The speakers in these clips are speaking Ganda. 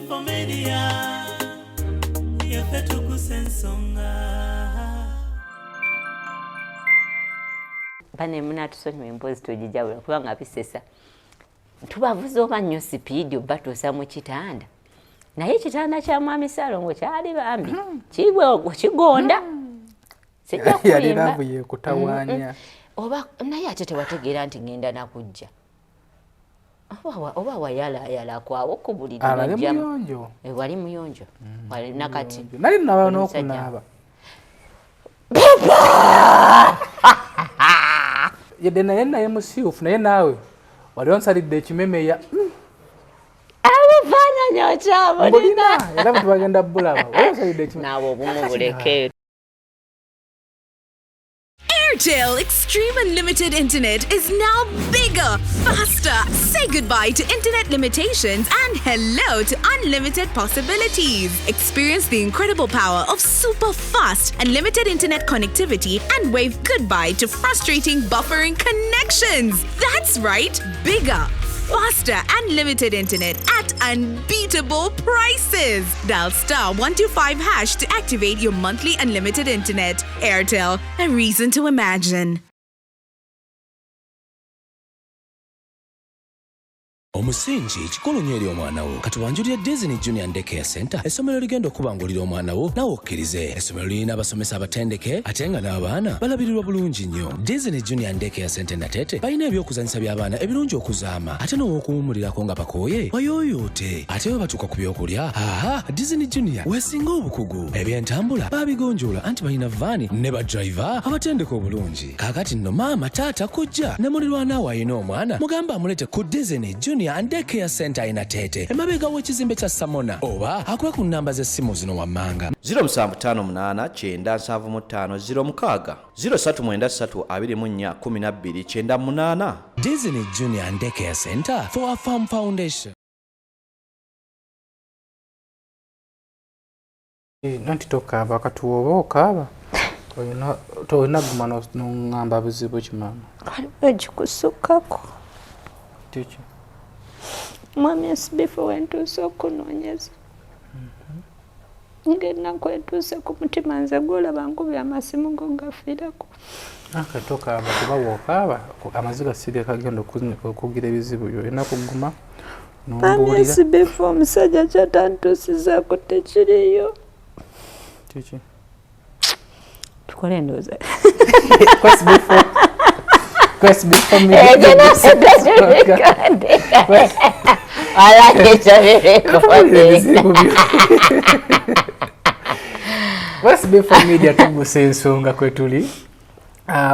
SB4 Media, Tuggussa Enssonga. Bane muna tusonyiwe empozi tujijawula kubanga bisesa. Tubavuze oba nnyo sipiidi batuusa mu kitanda. Naye ekitanda kya mwami Salongo kyali bambi. Kigonda. Sijja kulimba. Yali ravuye kutawaanya. Oba naye ate tewategeera nti ngenda nakujja. Oba wayala kwawo ku buli ddiba. Wali muyonjo. Wali muyonjo. Wali nakati. Nali naba n'okunaaba. Yedde naye musiufu naye naawe wali onsalidde ekimemeya. Abafaananyi okyabulina. Era bwe tubagenda bulaba wali onsalidde ekimemeya. Naawe obumu buleke. Airtel Extreme Unlimited Internet is now bigger, faster. Say goodbye to internet limitations and hello to unlimited possibilities. Experience the incredible power of super fast unlimited internet connectivity and wave goodbye to frustrating buffering connections. That's right, bigger, faster unlimited internet at unbeatable prices. Dial *125# to activate your monthly unlimited internet. Airtel, a reason to imagine. Omusingi kikulu nnyo eri omwana wo katuwanjulira Disney Junior Daycare Center essomero ligenda okubangulira omwana wo nawe okkirize. Essomero lirina abasomesa abatendeke ate nga n'abaana balabirirwa bulungi nnyo. Disney Junior Daycare Center Natete balina ebyokuzanyisa by'abaana ebirungi okuzaama ate n'okuwummulirako nga bakooye wayooyoote ate we batuuka ku byokulya. Disney Junior weesinga obukugu ebyentambula babigonjoola anti balina vaani ne badriver abatendeka obulungi. Kaakati nno maama taata kujja ne mulirwanaawo alina omwana mugamba amulete ku Disney Junior Daycare Center Natete emabega w'ekizimbe kya Samona oba akwe ku nnamba z'essimu zino wammanga 0758975006 0393241298. Disney Junior Daycare Center for a Farm Foundation. Nanti tokaaba katuwoba okaaba tolina guma n'oŋŋamba buzibu kimama. Waliwo ekikusukako. Kiki? Mwami SB4 wentuuse okunoonyeza. Ng'ennaku etuuse ku mutima nze gw'olaba nkubye amasimu go gafiirako. Tokaaba kuba wookaaba amaziga siga kagenda okugira ebizibu byo olina kuguma n'ombuulira. Mwami SB4 omusajja kyatantuusizaako tekiriyo. Kiki? Tukole endowooza. SB4 Media. SB4 Media Tuggussa Enssonga kwe tuli.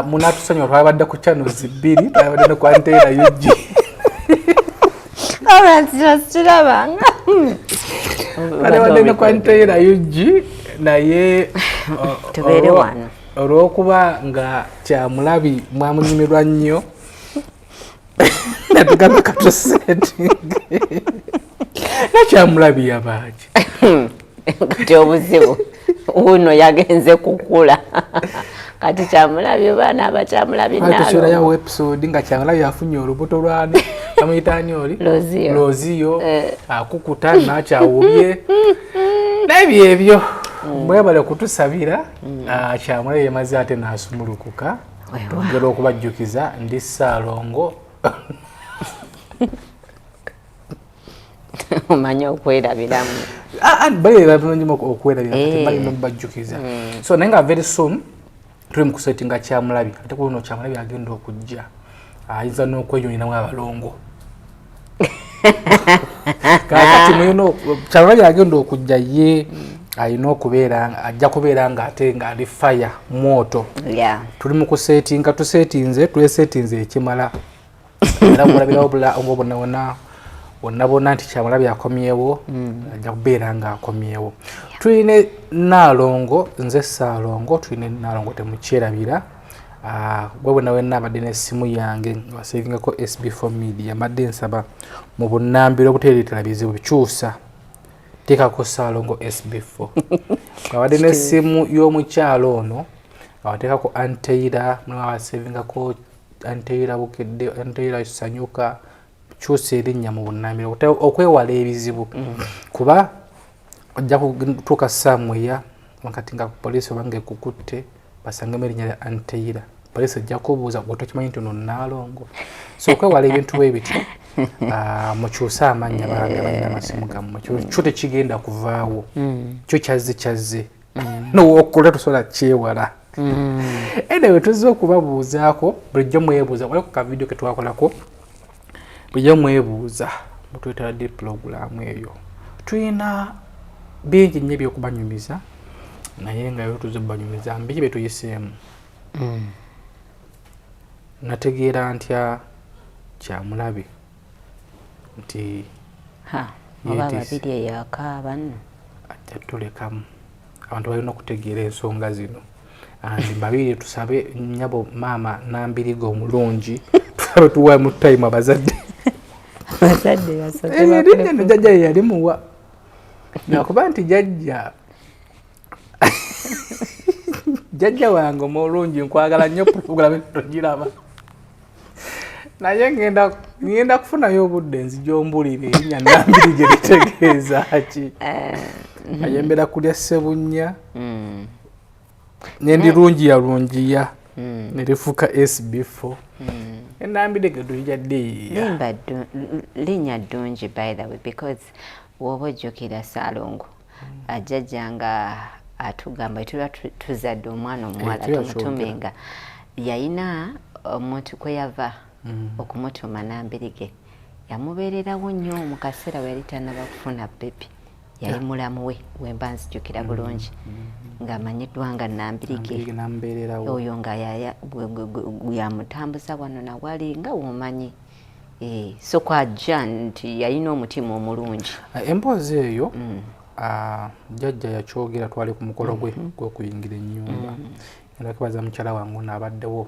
Munatusonyiwa twabadde ku channels 2 twabadde ne ku antena UG. Kirabanga. Twabadde ne ku antena UG naye tubeere wano. Olw'okuba nga Kyamulabi mwamunyumirwa nnyo natugamba katusettinge Kyamulabi yabaaki kati obuzibu uno yagenze kukula kati Kyamulabi baana abakyamulabi nalo tukyerayo episode nga Kyamulabi afunye olubuto lwani bamuyitaani oli Lozio akukuta nakyawubye n'ebyebyo mwebale kutusabira. Kyamulabi yemaze ate n'asumulukuka twongera okubajjukiza ndi Salongo omanya okwerabiramu balina okwerabira balina okubajjukiza. So naye nga very soon tuli mu kusetinga Kyamulabi ate kuno Kyamulabi agenda okujja ayinza n'okweyoneramu abalongo kakati mwino Kyamulabi agenda okujja ye alina okubeera ajja kubeera nga ate nga ali fire moto. Tuli mu kusetinga twesetinze ekimala era mulabirawo bonna nti Kyamulabi akomyewo ajja kubeera nga akomyewo. Tulina Nalongo nze Salongo tulina Nalongo temukyerabira. Gwe bwe nawe nabadde n'essimu yange wasevingako SB4 Media mbadde nsaba mu bunnambiro obuteereetera bizibu bikyusa teekako Salongo SB4 abadde n'essimu y'omukyalo ono awateekako Anteira mwawasevingako Anteira Bukedde Anteira Sanyuka kyusa erinnya mu bunnambiro okwewala ebizibu kuba ojja kutuuka samweya wakati nga poliisi obange kukutte basangemu erinnya lya Anteira poliisi ejja kubuuza gwetokimanyi nti ono Nalongo so okwewala ebintu bwe bityo mukyuse amanya bange balina amasimu gammwe kyo tekigenda kuvaawo kyo kyazze nowokola tosobola kyewala anyway tuzze okubabuuzaako bulijjo mwebuuza wali ku kavidiyo ke twakolako bulijjo mwebuuza mutwetala pulogulaamu eyo tulina bingi nnyo ebyokubanyumiza naye nga yo tuzze kubanyumiza mbiki bye tuyiseemu nategeera ntya kyamulabe nti oba babiri eyakaaba nno ajja tulekamu abantu balina okutegeera ensonga zino andi babiri tusabe nnyabo maama Nambirigo omulungi tusabe tuwaamu time abazadde jjajja yali muwa nakuba nti jjajja wange omulungi nkwagala nnyo pulogulamu togiraba naye ngenda kufunayo obudde nzija ombulira erinnya Nambiri gye litegeeza ki ayembera kulya Ssebunya nendirungi yalungiya nerifuuka SB4 Nambiri ge tujjadde linnya ddungi by the way because woba ojjukira Salongo ajjajjanga atugamba tuba tuzadde omwana omuwala tumutumenga yayina omuntu kwe yava okumutuma Nambirige yamubeererawo nnyo mu kaseera we yali tannaba kufuna bebi yali mulamu we wemba nzijjukira bulungi ng'amanyiddwa nga Nambirige oyo nga yamutambuza wano nawali nga womanyi so kwajja nti yalina omutima omulungi emboozi eyo jjajja yakyogera twali ku mukolo gwe gw'okuyingira ennyumba ndakibaza mukyala wange n'abaddewo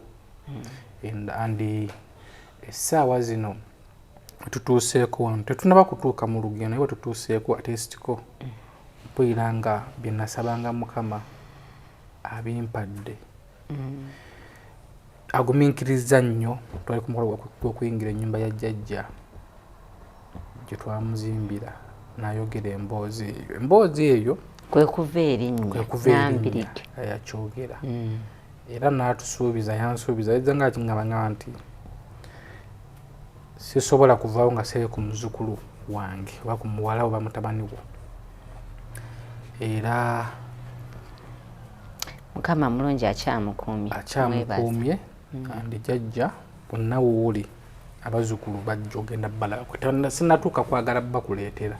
andi essaawa zino tutuuseeko wano tetunaba kutuuka mu lugendo naye tutuuseeko atesitiko mpulira nga bye nasabanga Mukama abimpadde agumiikiriza nnyo twali ku mukolo gw'okuyingira ennyumba ya jjajja gye twamuzimbira n'ayogera emboozi eyo kwe kuva erinnya Nambirige yakyogera era n'atusuubiza yansuubiza yajja nga kiŋŋabanga nti sisobola kuvaawo nga siri ku muzzukulu wange oba ku muwala oba mutabani wo era Mukama mulungi akyamukuumye andi jjajja bonna wooli abazzukulu bajja ogenda balaba sinatuuka kwagala bakuleetera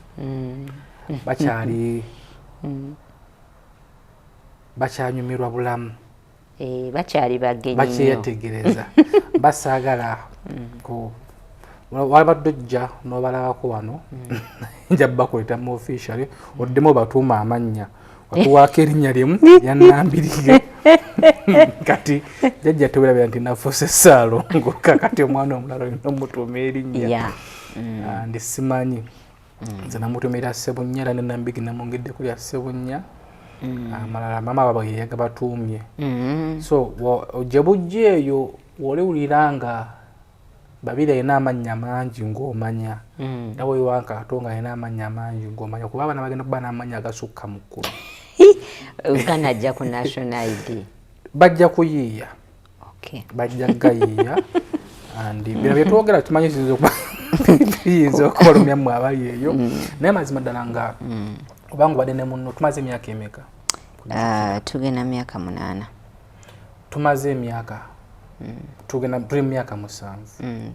bakyanyumirwa bulamu bakyali bagenyi bakyeyategereza basaagala walabadde ojja n'obalabako wano nja bakuleeta mu officially oddemu batuuma amannya watuwaako erinnya limu lya Nambirige kati jjajja tewerabira nti nafuuse Salongo kakati omwana omulala olina omutuuma erinnya ndi simanyi nze namutuumira Ssebunya era ne Nambirige namwongedde ku lya Ssebunya amalala maama baabwe ye yagabatuumye so gye bujja eyo woliwulira nga babiri alina amannya mangi ng'omanya era wewanka Katonga alina amannya mangi ng'omanya kuba abaana bagenda kuba n'amannya agasukka mu 10 ganajja ku national ID bajja kuyiiya bajja gayiiya andi bino bye twogera tumanyi kiyinza okubalumyamu abali eyo naye mazima ddala nga kubanga obadde ne munno tumaze emyaka emeka tugenda myaka 8 tumaze emyaka tuli mu myaka 7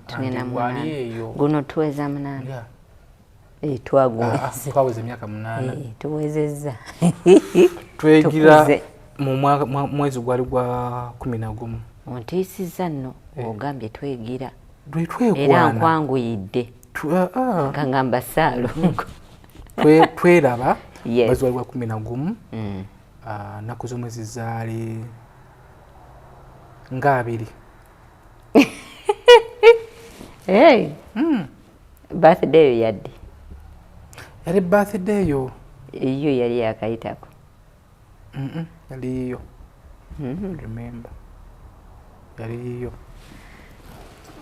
tugenda wali eyo guno tuweza 8 twaweza emyaka 8 tuwezezza twegira mu mwezi gwali gwa 11 ontiisizza nno ogambye twegira twekwana era nkwanguyidde nga ngamba Salongo tweraba mwezi gwali gwa 11 nnaku z'omwezi zaali nga 2 birthday yo yadde yali birthday yo iyo yali yakayitako yali iyo remember yali iyo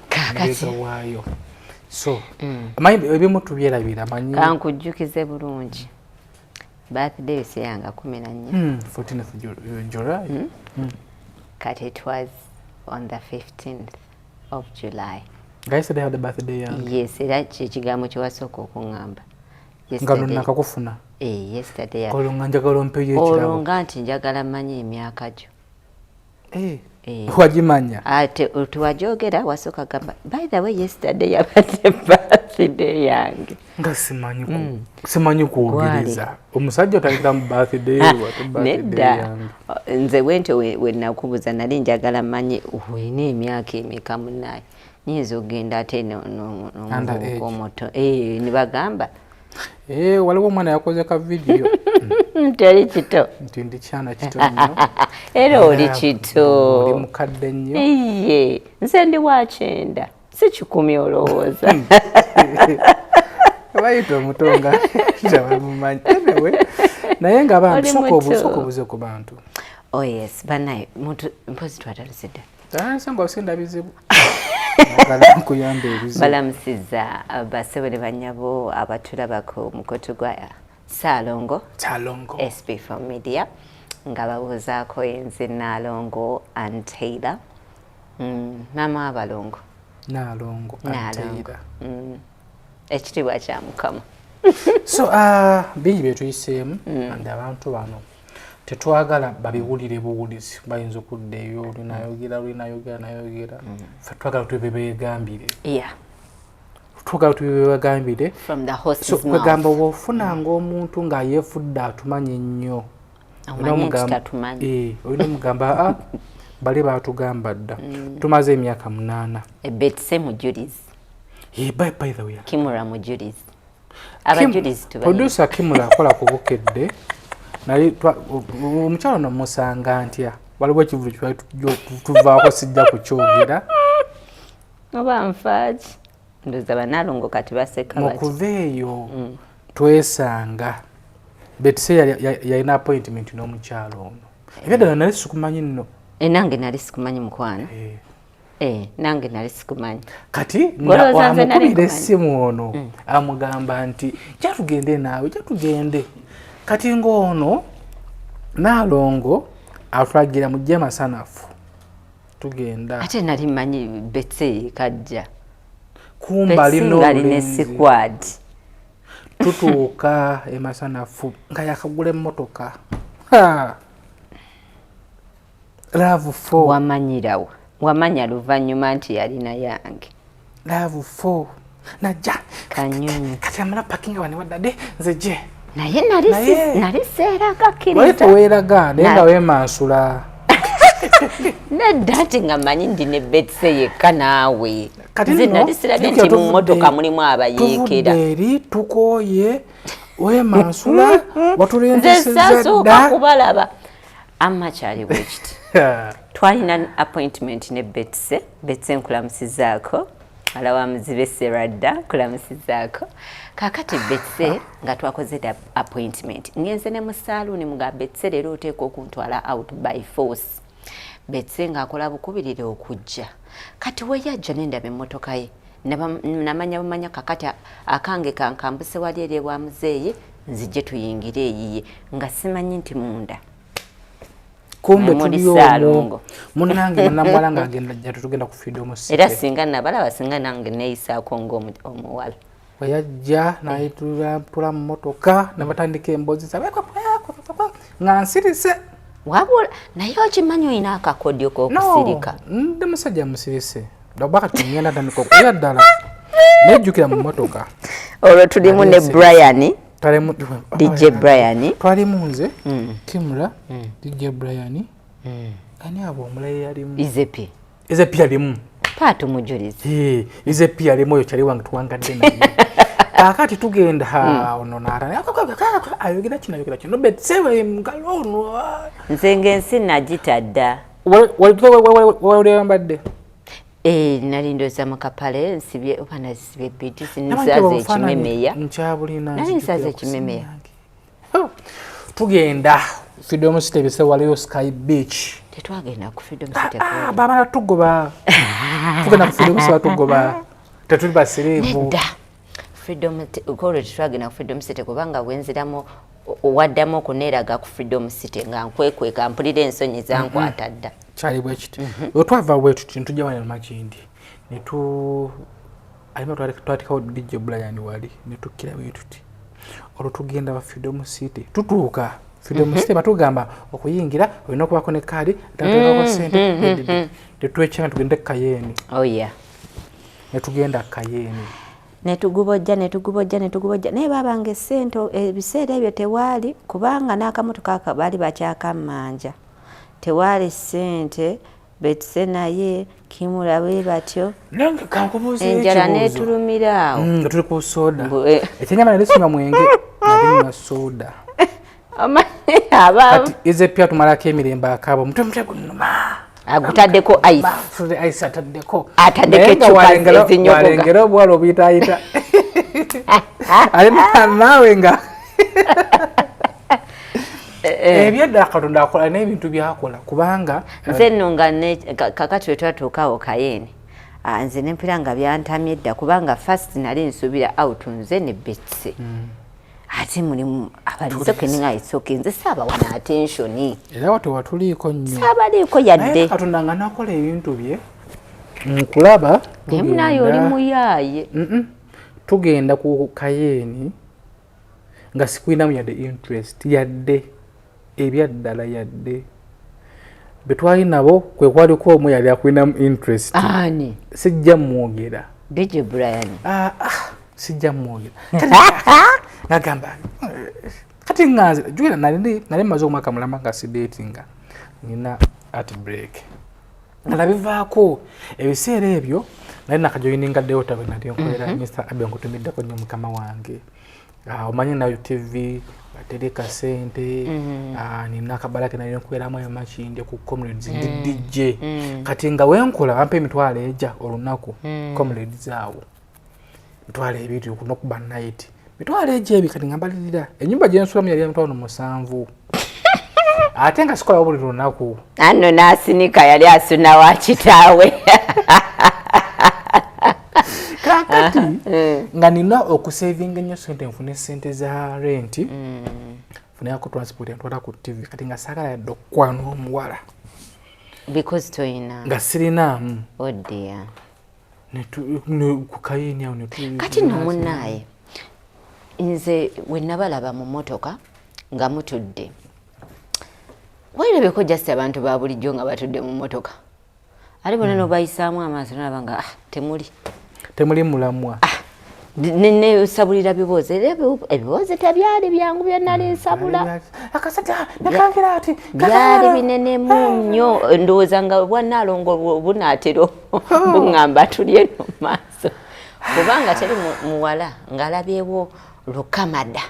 kakati waayo So amanyi ebimu tubyerabira amanyi kankujjukize bulungi birthday yange 14 14th July. But it was on the 15th of July. Guys, they had the birthday yange. Yes, era kigambo kyewasooka okuŋŋamba. Nga nakakufuna. Yesterday. Olunga njagala ompeyo ekirabo. Olunga nti njagala mmanyi emyaka gyo. Wagimanya. Ate tuwajogera wasooka gamba, by the way yesterday yabadde birthday yange. Nga simanyi kuwogeriza. Omusajja otayita mu birthday birthday yange. Nze wente we nakubuza nali njagala mmanyi olina emyaka emeka munnaye. Nyinza ogenda ate n'omuto. Ne bagamba. Waliwo omwana yakoze ka video. Teri kito. Nti ndi kyana kito nnyo. Era oli kito. Oli mukadde nnyo. Nze ndi wa 9. Si 10 olowooza. Bayita omutonga tabamumanyi. Anyway, naye nga abantu sooka obuze ku bantu. Oh yes, banaye muntu mpozi twatalisidde. Nsanga osinda bizibu. Balamusiza basebole banyabo abatulabako mukoto gwa Salongo SB4 Media nga babuuzaako enze Nalongo and Taylor mama abalongo Nalongo and Taylor ekitibwa kya Mukama. So bingi byetuyiseemu and abantu bano tetwagala babiwulire buwulizi bayinza okuddeeyo olinayogera ffe twagala tubebegambire from the horse's mouth. Kwegamba bw'ofunanga omuntu nga yeefudde atumanyi ennyo olina omugamba bali baatugamba dda tumaze emyaka 8 ebetse mujulizi by the way Kimura mujulizi abajulizi tubayi producer Kimura akola ku bukedde naye omukyalo namusanga ntya waliwo ekivulo tuvaako sijja kukyogera oba nfaaki ndoza banalongo kati baseka bati mukuveeyo twesanga betise yalina appointment n'omukyalo ono ebyadala nali sikumanyi nno nange nali sikumanyi mukwana nange nali sikumanyi kati amukubira essimu ono amugamba nti kyatugende naawe kyatugende kati ng'ono Nalongo atulagira mujje masanafu tugenda ate nali manyi betse kajja kumbali ne squad tutuuka emasanafu nga yakagula emmotoka Love 4 wamanya luvannyuma nti yalina yange Love 4 najja kanyunyu kati amala parking wani wadde nze je naye nali seeraga kirita weeraga naye nga weemansula nedda nti nga manyi ndi ne betse yekka naawe nze nali sirabye nti mu mmotoka mulimu abayeekera eri tukooye weemansula watulenzesezadda kubalaba amma kyali bwe kiti twalina appointment ne betse nkulamusizaako alawa muzibe seradda nkulamusizaako kakati betse nga twakoze appointment ngenze ne mu saloon muga betse leero oteeka okuntwala out by force betse ng'akola bukubirire okujja kati we yajja nendaba emmotoka ye namanya bumanya kakati akange kankambuse wali eri ewa muzeeyi nzijje tuyingire eyiye nga simanyi nti munda kumbe tuliyo munange munamwala nga agenda jjatu tugenda ku freedom city era singa nabalaba singa nange neeyisaako ng'omuwala weyajja nayitula mu motoka nabatandika emboozi nga nsirise wabula naye okimanyi olina akakodyo k'okusirika ndi musajja musirise dabaka tugenda tandika okuya ddala nejjukira mu motoka olwo tulimu ne Brian DJ Brian twalimu nze Kimura DJ Brian ani abo omulaye yalimu Izepi yalimu paatu mujulizi Izepi yalimu oyo kyali wange tuwangadde naye kakati tugenda ono naara ayogera kino betsewe ngalo ono nze ng'ensi nagita dda walembadde nali ndoza mu kapale nsibye oba nasibye bidisi nisaza ekimemeya nali nsaza ekimemeya tugenda freedom city bise waliyo sky beach tetwagenda ku freedom city baba tugoba tugenda ku freedom city tugoba tetuli basirivu nedda freedom ukole twagenda ku freedom city kubanga wenziramu owaddamu okuneeraga ku freedom city nga nkwekweka mpulira ensonyi zankwata dda kyali bwe kiti otwava bwe tuti ntujja wano makindi netu alima twatikawo DJ Brian wali netukkira bwe tuti olwo tugenda wa freedom city tutuuka freedom city batugamba okuyingira olina okubako ne kaadi tateekako ssente tetwekyanga tugende Kayeni netugenda Kayeni netugubojja naye babanga essente ebiseera ebyo tewaali kubanga n'akamotoka baali bakyakammanja tewaali ssente betuse naye kimulabe batyo nange kankubuuza enjala netulumira awo nga tuli ku soda ekyenyama nalisima mwenge nalinywa soda kati ize pya tumalako emirembe akabo mutwe gunuma agutaddeko ice ataddeko ezinyogoga obwala obuyitaayita ale naawe nga ebyedda Katonda akola n'ebintu byakola kubanga nze nno nga kakati wetwatuukaawo Kayeni nze nempira nga byantamye edda kubanga first nali nsubira out nze ne Betse ate mulimu abalisoke ningaisoke nze saabawana attention era watu watuliiko nnyo saabaliiko yadde Katonda nga nakola ebintu bye nkulaba emunayo oli muyaaye tugenda ku Kayeni nga sikwinamu yadde interest yadde ebyaddala yadde betwali nabo kwe kwaliko omu yali akwinamu interest ani sijja mwogera DJ Brian sijja mwogera nagamba kati nganze jugera nali maze omwaka mulamba nga sidatinga nina at break nalabivaako ebiseera ebyo nali nakajoyininga Delta bwe nali nkolera Mr. Abel nkutumiddeko nnyo mukama wange omanyi nayo TV batereka sente nina akabalake nali nkweramu ayo makindi ku comrades ndi DJ kati nga wenkola bampa emitwalo ejja olunaku comrades awo mitwalo ebiri okunokuba night mitwalo ejja ebi kati ngambalirira ennyumba gyensulamu yali emitwalo 7 ate nga sikola buli lunaku anno n'asinika yali asuna wa kitaawe kakati nga nina okusavinga ennyo sente nfune sente za rent nfuneko transport ntwala ku TV kati nga saagala yadde okukwana omuwala because toyina nga sirinaamu odia ku Kayeni awo kati nno munnaaye nze we nabalaba mu mmotoka nga mutudde wairabeko just abantu ba bulijjo nga batudde mu mmotoka ali bona nobayisaamu amaaso nalaba nga temuli mulamwa ne sabulira bibuuzo ebibuuzo tebyali byangu byonnali nsabula byali binenemu nnyo ndowooza nga bwanalongo bunaatero buŋŋamba tulye no maaso kubanga teri muwala ng'alabyewo lukamada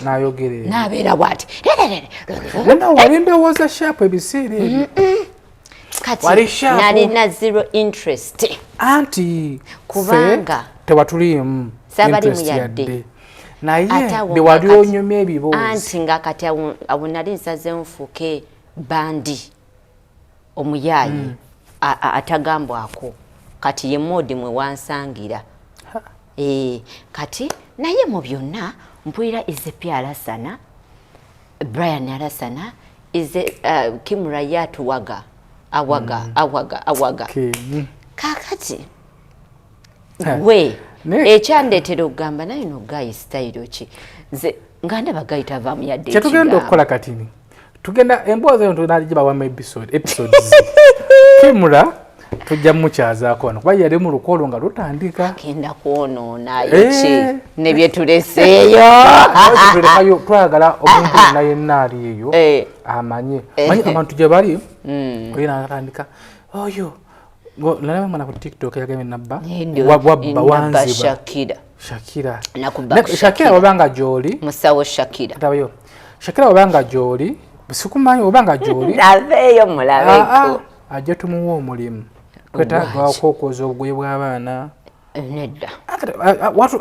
nayogere nabeera bwati wali ndowooza shapu ebiseera ebyo kati nalina zero interest anti kubanga tewatulimu sabalimu yadde naye bewali onyumya ebibuuzi anti nga kati awo nali nsaze nfuuke bandi omuyaayi atagambwako kati ye modi mwe wansangira kati naye mu byonna mpulira Ezepiel alasana Brian alasana Kimura yatuwaga awaga kakati we ekyandeetera okugamba naye no gayi style ki nze nga ndaba gayi tavaamu yadde kyetugenda okukola katini tugenda emboozi eyo tunaligibawamu episodes Kimura tujja mukyazaako wano kuba yali mu lukolo nga lutandika genda kwonoona eki ne byetuleseeyo twagala omuntu yonna yenna ali eyo amanye manyi abantu gye bali oyina atandika oyo nalaba mwana ku TikTok yagambye nabba wabba wanziba Shakira wabanga gy'oli musawo Shakira tabayo Shakira wabanga gy'oli sikumanyi wabanga gy'oli naveeyo mulabeko ajja tumuwa omulimu twetaaga okwokoza obugoye bw'abaana nedda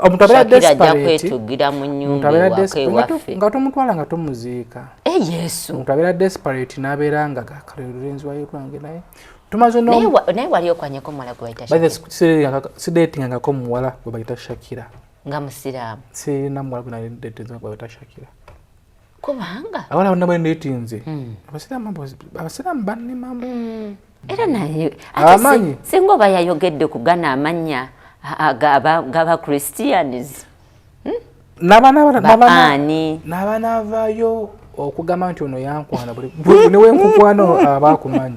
omuntu abeera desperate kwetugira mu nnyumba ewaffe nga tomutwala nga tomuziika yesu omuntu abeera desperate n'abeera nga gakale lulenzi wayo lwange naye tumaze no naye wali okwanyeko muwala gwe bayita by the Shakira sidatingangako muwala gwe bayita Shakira nga musiraamu sirina muwala gwe nadetinze gwe bayita Shakira kubanga awala wonna bwe ndetinze abasiraamu bannimamu era naye abamanyi singa oba yayogedde kugana amannya gaba Christians n'abanavayo okugamba nti ono yankwana buli newenkukwana abakumanyi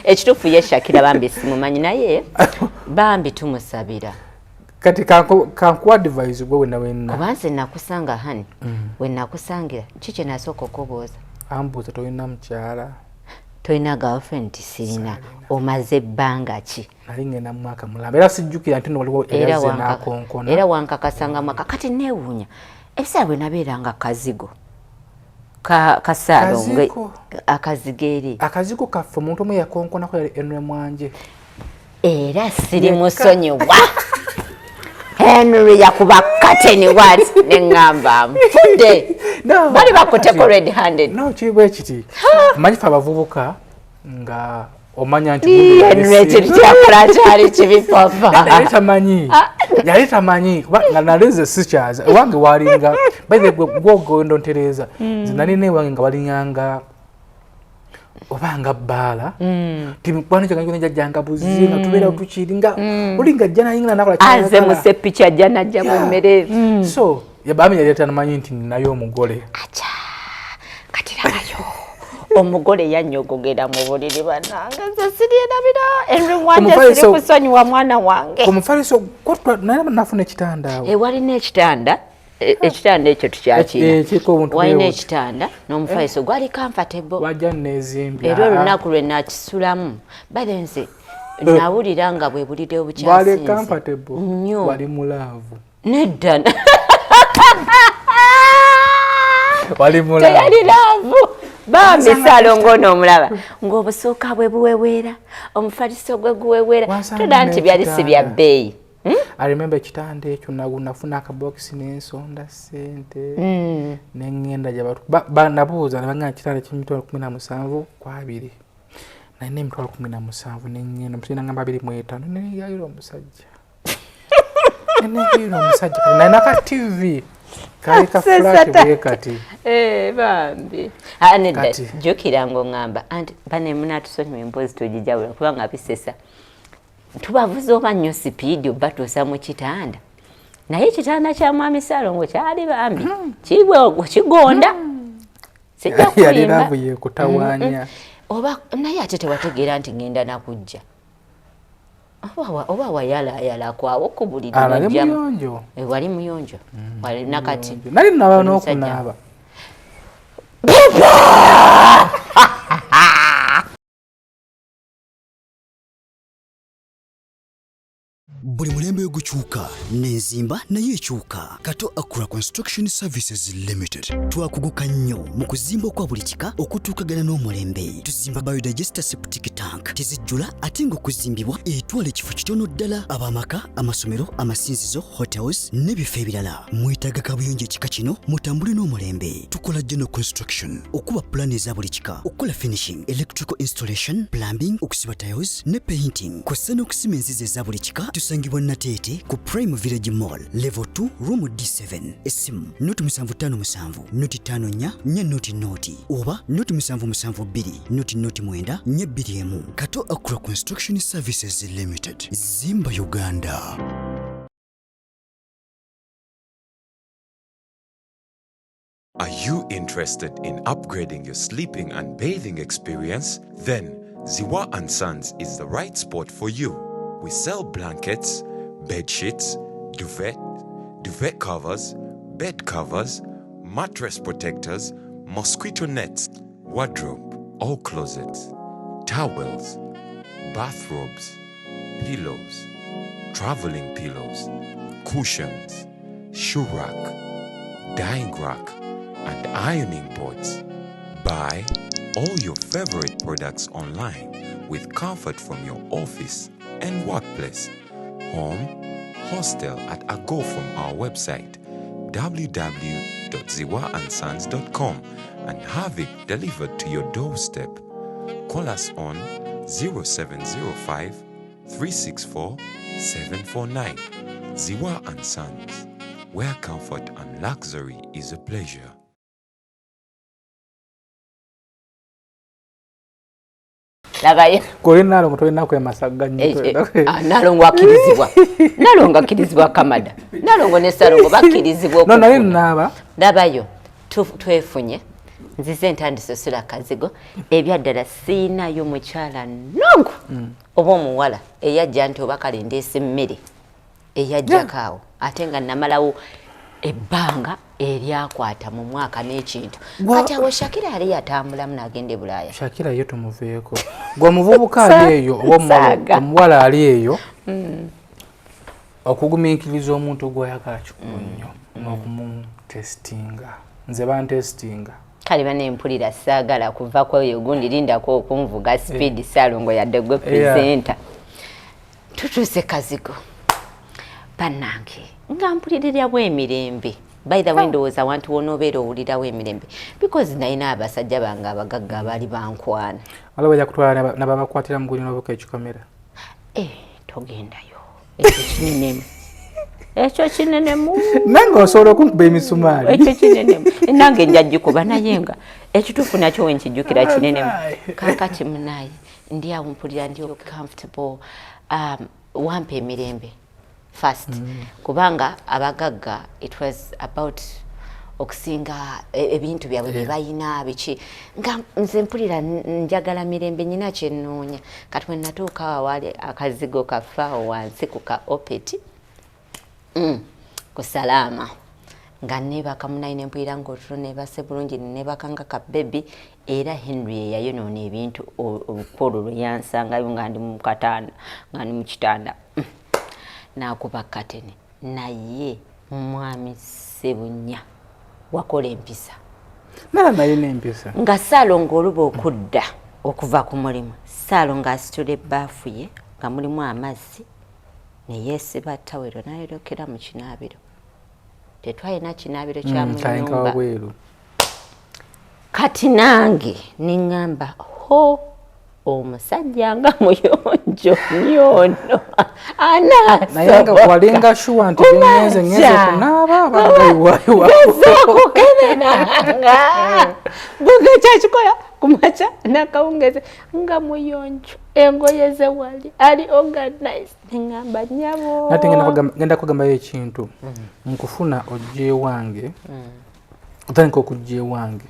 ekituufu ye Shakira bambi simumanyi naye bambi tumusabira kati kankuwa advise gwe wenna kuba nze nakusanga hani we nakusangira kiki nasooka okubooza ambuuza tolina mukyala tolina girlfriend sirina omaze ebbanga ki nali ngenda mu mwaka mulamba era sijjukira nti waliwo eraze n'akonkona era wankakasanga mwaka kati neewuunya ebiseera bwe nabeeranga kazigo kasaalongo akazigo eri akazigo kaffe omuntu omu yakonkonako yali Henry Mwanje era siri musonyiwa Henry yakuba kateni wati neŋŋamba nfudde bali bakuteko red handed no kibwe kiti manyi fe abavubuka nga omanya nti Henry ekintu kyakola kyali kibi papa yali tamanyi nga naleze sikyaza ewange walinga baithe gwogendo ntereza nze nalina ewange nga walinyanga obanga bbaala timukwano kyange njajjanga buzi nga tubeera tukiri nga olinga jjana yingina nakola aze museppicha jjana jja mu mmere so yabami yali atanamanyi nti ninayo omugole acha kati labayo omugole yanyogogera mu buliri bananga nze siryenabira Henry Mwanje siri kusonyiwa mwana wange omufaliso nafuna ekitanda awo walina ekitanda ekitanda ekyo tukyakina walina ekitanda n'omufaliso gwali comfortable wajja nezimbya era olunaku lwe nakisulamu bale nze nawulira nga bwe bulidde obukyasinze nnyo wali mulaavu nedda wali mulaavu teyali laavu bambi Salongo n'omulaba ng'obusuuka bwe buweweera omufaliso gwe guweweera toda nti byali si bya bbeeyi I remember ekitanda ekyo nafuna akabokisi n'ensonda ssente n'engenda gy'abantu nabuuza ne bagamba ekitanda ky'emitwalo 17 kwa 2 nalina emitwalo 17 n'engenda omusajja n'agamba 25 neyayira omusajja nalina ka TV kali ka flat bwe kati bambi nedda jjukira ng'oŋŋamba anti bane munatusonyiwa emboozi togijawula kubanga bisesa tubavuza oba nnyo sipiidi oba tuusa mu kitanda naye ekitanda kya mwami Salongo kyali bambi kigonda sijja kulimba kutawaanya oba naye ate tewategeera nti ngenda nakujja oba wayalayala kwawo ku buliri wali muyonjo wali nakati nali naba n'okunaaba buli mulembe gukyuka n'enzimba nayo ekyuka Kato Akura Construction Services Limited twakuguka nnyo mu kuzimba kwa buli kika okutuukagana n'omulembe tuzimba biodigester septic tank tezijjula ate ng'okuzimbibwa etwala ekifo kitono ddala ab'amaka amasomero amasinzizo hotels n'ebifo ebirala mwetaaga kabuyonjo ekika kino mutambule n'omulembe tukola general construction okuba pulaani eza buli kika okukola finishing electrical installation plumbing okusiba tiles ne painting kw'ossa n'okusima enzizi eza buli kika tusangibwa Nateete ku Prime Village Mall level 2 room D7 esimu noti 757 noti 54 nye noti oba noti 772 noti 9 nye 21 Kato Akura Construction Services Limited Zimba Uganda. Are you interested in upgrading your sleeping and bathing experience? Then Ziwa & Sons is the right spot for you. We sell blankets, bed sheets, duvet covers, bed covers, mattress protectors, mosquito nets, wardrobe, all closets, towels, bathrobes, pillows, traveling pillows, cushions, shoe rack, dyeing rack, and ironing boards. Buy all your favorite products online with comfort from your office and workplace, home, hostel at a go from our website www.ziwaansons.com and have it delivered to your doorstep. call us on 0705 364 749. Ziwa and Sons, where comfort and luxury is a pleasure. Labaye Kuri Nalongo tolina kwemasaga nnyo. Nalongo akirizibwa. Nalongo akirizibwa Kamada. Nalongo ne Salongo bakirizibwa okufuna. No, nali naba. Labayo twefunye. Nzize ntandise sula kazigo ebyaddala siinayo mukyala nongo oba omuwala eyajja nti oba kale ndeese mmere eyajjakaawo ate nga namalawo ebbanga eryakwata mu mwaka n'ekintu kati awo Shakira yali yatambulamu n'agenda e Bulaaya. Shakira ye tumuveeko gwe omuvubuka ali eyo oba omuwala ali eyo okugumiikiriza omuntu gw'oyagala kikulu nnyo n'okumutestinga. Nze bantestinga kale banempulira saagala kuva kweyo gundi lindako okunvuga speed Salongo yadde gwe presenter tutuuse kazigo bannange nga mpulirira bw'emirembe. By the way ndowooza abantu wonna obeera owulirawo emirembe because nalina abasajja bange abagagga abaali bankwana. waliwo bajja kutwala nababakwatira mu gulina obuka ekikomera. Togendayo ekyo kinenemu ekyo kinenemu nange osobola okunkuba emisumaali ekyo kinenemu nange nja gikuba naye nga ekituufu nakyo wenkijjukira kinenemu. Kaakati munaye ndi awo mpulira ndi comfortable wampa emirembe first kubanga abagagga it was about okusinga ebintu byabwe bye bayina biki nga nze mpulira njagala mirembe nyina kyennoonya kati bwe natuuka awali akazigo kafaawo wansi ku ka opeti ku Salama nga neebaka munayi ne mpulira ng'otulo neebase bulungi neebaka nga ka bebi era Henry eyayonoona ebintu olukolo lwe yansangayo nga ndi mu katanda nga ndi mu kitanda n'akuba katene naye mwami Sebunya wakola empisa. Nala naye n'empisa Nga Salongo oluba okudda okuva ku mulimu Salongo asitula ebbaafu ye nga mulimu amazzi ne yeesiba ttawero n'ayolokera mu kinaabiro. Tetwalina kinaabiro kya mu nnyumba. Kati nange neŋŋamba ho omusajja nga muyonjo nyono naye nga walinga shuwa nti ngeze kunaaba abagaiwayo okukebenanga bugekakikola kumaca nakawungeze nga muyonjo engoye ze wali ali organized neŋŋamba nyabo nate ngenda kugambayo ekintu nkufuna ojje wange otandika okujja ewange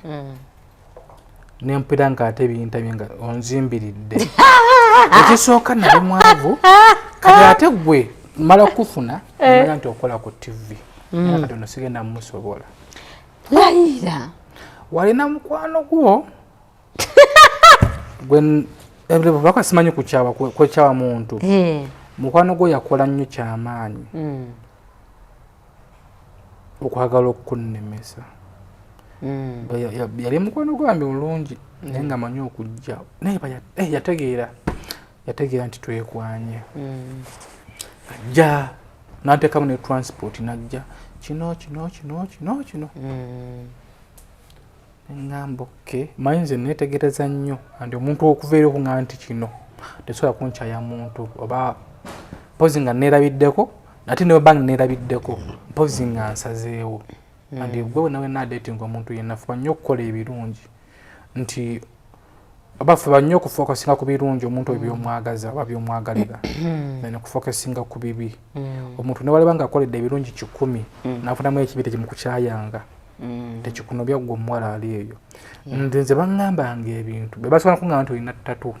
nempira nga ate ebintabye nga onzimbiridde ekisooka nali mwavu kati ate gwe mala kufuna manya nti okola ku TV naye kati ono sigenda mumusobola layira walina mukwano gwo gwe baka simanyi kukyawa kwekyawa muntu mukwano gwo yakola nnyo kyamaanyi okwagala okukunnemesa yali mukwano gwange mulungi naye nga manyi okujja naye yategeera nti twekwanye ajja n'ateekamu ne transport najja kino neŋŋamba oke manyi nze neetegereza nnyo anti omuntu okuva eri okuŋŋamba nti kino tesobola kunkyaya muntu oba mpozi nga neerabiddeko ate ne bwebanga neerabiddeko mpozi nga nsazeewo andi gwe nawe nadating omuntu yenna fuba nnyo okukola ebirungi nti oba fuba nnyo okufokasinga ku birungi omuntu ebyomwagaza oba byomwagalira ne kufokasinga ku bibi omuntu ne waleba nga akoledde ebirungi 100 nafunamu ekibi tekimukukyayanga tekikunobya gwe omuwala ali eyo nze baŋŋambanga ebintu be basobola kuŋŋamba nti olina ttatu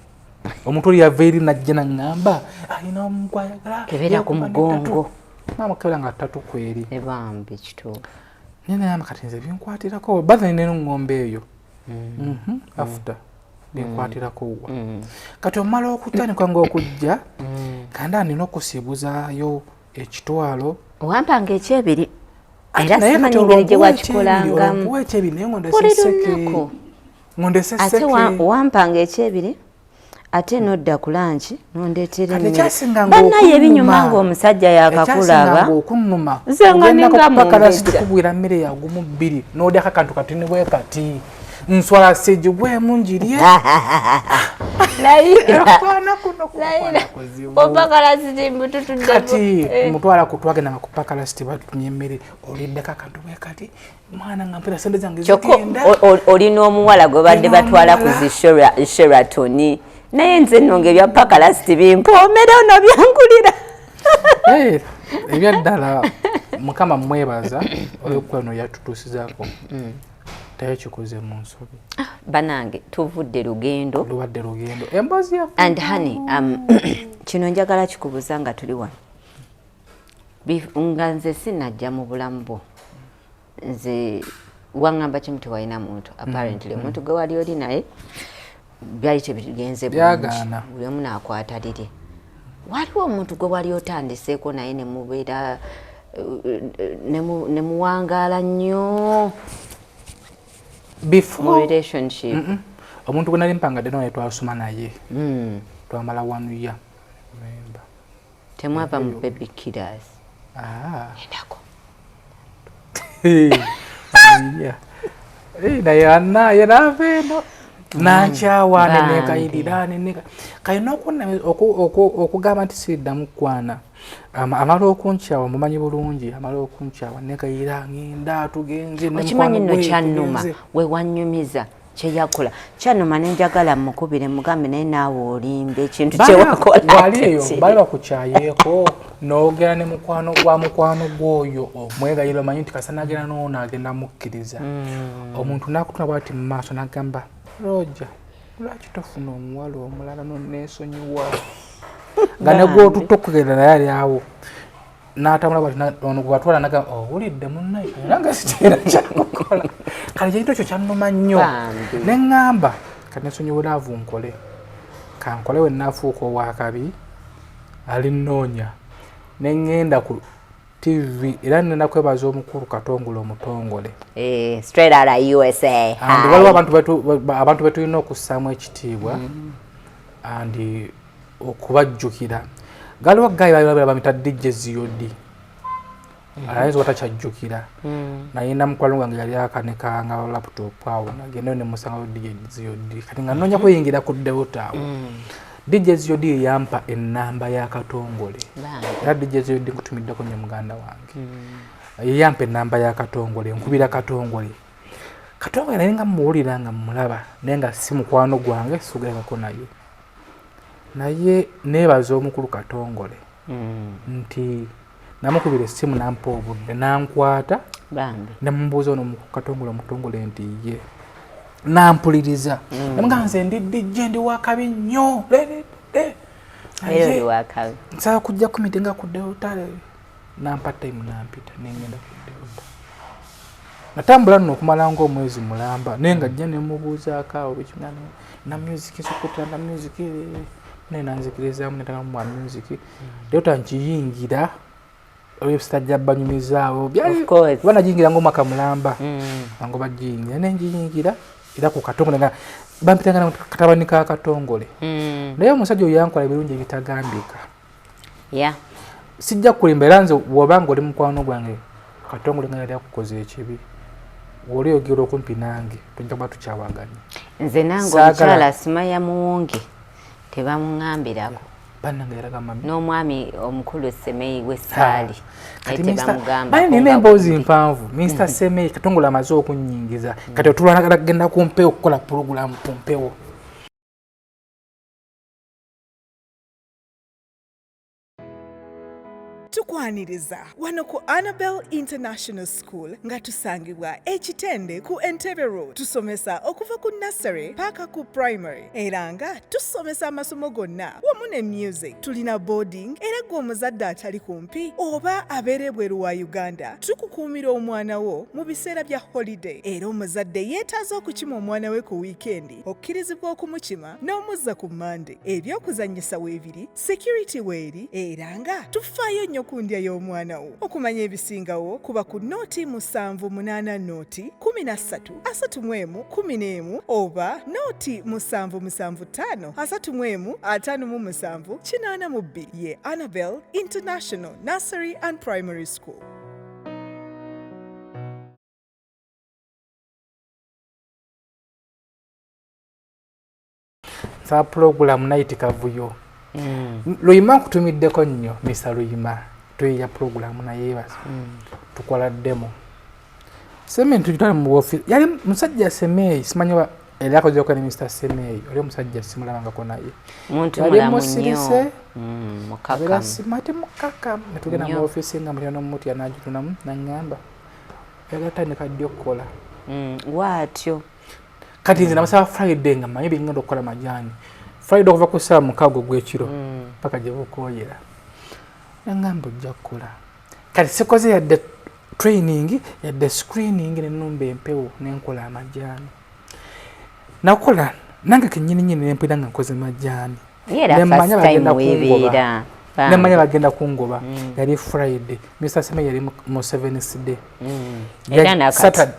omuntu oli yava eri najja naŋŋamba alina omugwayagala kebeera ku mugongo mamukebera nga ttatu kweri ebambi kituufu nene kati nze binkwatirako baza nene ngombe eyo after binkwatirako wa kati omala okutandika nga okujja kandi nina okusiibuzaayo ekitwalo wampanga ekyebiri era simanyi engeri gye wakikolangamu ate wampanga ekyebiri ate nodda ku lanki nondeetera emmere bannaye ebinyuma ng'omusajja yakakulaba nze nga ninga mungejja mmere yagumu 2 n'odyako akantu katini bwe kati nswala sejjugwemu njirye opakala siti mututudde kati mutwala kutwagenda nga kupakala siti batumye emmere oliddeko akantu bwe kati mwana nga mpera sente zange zigenda olina omuwala gwe badde batwala ku Sheraton naye nze nno ng'ebya pakala siti bimpoomera ono byangulira ebyaddala mukama mwebaza olw'okwano yatutuusizaako tayekikoze mu nsobi banange tuvudde lugendo luwadde lugendo emboozi ya and honey kino njagala kikubuuza nga tuli wano nga nze sinajja mu bulamu bwo nze waŋŋamba kimu tewalina muntu apparently muntu gwe wali oli naye byali tebigenze bulungi buli omu naakwata liri waliwo omuntu gwe wali otandiseeko naye ne mubeera ne muwangaala nnyo before relationship omuntu gwe nali mpangadde naye twasoma naye twamala 1 year remember temwava mu baby killers endako naye anaye naveeno nankyawa nenekayirira kayina okugamba nti siriddamu kwana amala okunkyawa mumanyi bulungi amala okunkyawa nekayira ngenda tugenze okimanyi nno kyannuma we wanyumiza kyeyakola kyannuma nenjagala mukubire mugambe naye naawe olimba ekintu kyewakolawali eyo bali bakukyayeeko n'ogera ne mukwano gwoyo omwegayira omanyi nti kasanagera noono agenda mukkiriza omuntu nakutuna bwati mu maaso nagamba Roja lwaki tofuna omuwala omulala noneesonyiwa nga negwotutokugenda naye ali awo n'atambula ono gwebatwala nagamba owulidde munnaye nanga siteera kyakukola kale kyekito ekyo kyannuma nnyo neŋŋamba kati nesonyiwa laavu nkole kankole we naafuuka owakabi alinnoonya neŋŋenda ku TV era nenda kwebaza omukulu Katongole omutongole straight out of USA and waliwo abantu betulina okussaamu ekitiibwa and okubajjukira galiwo gayi balabira bamita DJ Ziyodi ayinza batakyajjukira naye namukwano gwange yali akanekanga laptop awo nagenda ne musangawo DJ Ziyodi kati nga noonya kuyingira ku Delta awo DJ Ziyodi yampa ennamba ya Katongole era DJ Ziyodi nkutumiddeko nnyo muganda wange yampa ennamba ya Katongole nkubira Katongole naye nga muwulira nga mmulaba naye nga si mukwano gwange sugerekako naye neebaza omukulu Katongole nti namukubira essimu nampa obudde nankwata nemubuuza ono Katongole omutongole nti ye nampuliriza namuga nze ndi DJ ndi wakabi nnyo nsaba kujja kumite nga ku Delta nampa time nampita nengenda ku Delta natambula nno okumala ng'omwezi mulamba naye nga jja nemubuuzaako awo bekimana na music nsukuta na music naye nanzikirizaamu netagamu mwa music Delta nkiyingira olwebisitajja banyumizaawo banagiyingira ng'omwaka mulamba nango bagiyingira naye ngiyingira era ku Katongole nga bampitanga na katabani ka Katongole naye omusajja oyo yankola ebirungi ebitagambika sijja kulimba era nze bw'obanga oli mukwano gwange Katongole nga yali akukoze ekibi oli oyogera okumpi nange tojja kuba tukyawaganya nze nange omukyala Simaya Muwonge tebamuŋŋambirako n'omwami omukulu Semeyi w'essaali naye nina emboozi mpanvu Mr. Semeyi Katongole amaze okunnyingiza kati otulwana genda ku mpewo okukola pulogulaamu ku mpewo tukwaniriza wano ku Annabel International School nga tusangibwa ekitende ku Entebbe Road. Tusomesa okuva ku nursery paka ku primary era nga tusomesa amasomo gonna wamu ne music. Tulina boarding era gwe omuzadde atali kumpi oba abeera ebweru wa Uganda tukukuumira omwana wo mu biseera bya holiday era omuzadde yeetaaza okukima omwana we ku weekendi okkirizibwa okumukima n'omuzza ku Monday. Ebyokuzannyisa weebiri, security weeri era nga tufaayo nnyo ku ndya y'omwana wo. Okumanya ebisingawo kuba ku nooti 780 nooti 1331 oba nooti 775 31557 ye Annabel International Nursery and Primary School. sa program night kavuyo Luyima kutumiddeko nnyo Mr. Luyima tuyiya program naye basi tukola demo Semeyi tujitwala mu office yali musajja Semeyi simanyi era akoze okwana Mr. Semeyi oli omusajja simulabangako naye muntu mulamu nnyo mukaka simati mukaka netugenda mu office nga mulina n'omuti anaagitunamu naŋŋamba era tandika ddi okukola bw'atyo kati nze namusaba Friday nga mmanyi bingenda okukola majaani Friday okuva ku ssaawa 6 gw'ekiro paka gye bukooyera naŋŋamba ojja kukola kati sikoze yadde training yadde screening n'ennumba empewo n'enkola amajaani nakola nange kennyini nempira nga nkoze majaani nemanya bagenda kungoba nemanya bagenda kungoba yali Friday Mr. Semeyi yali mu 7th day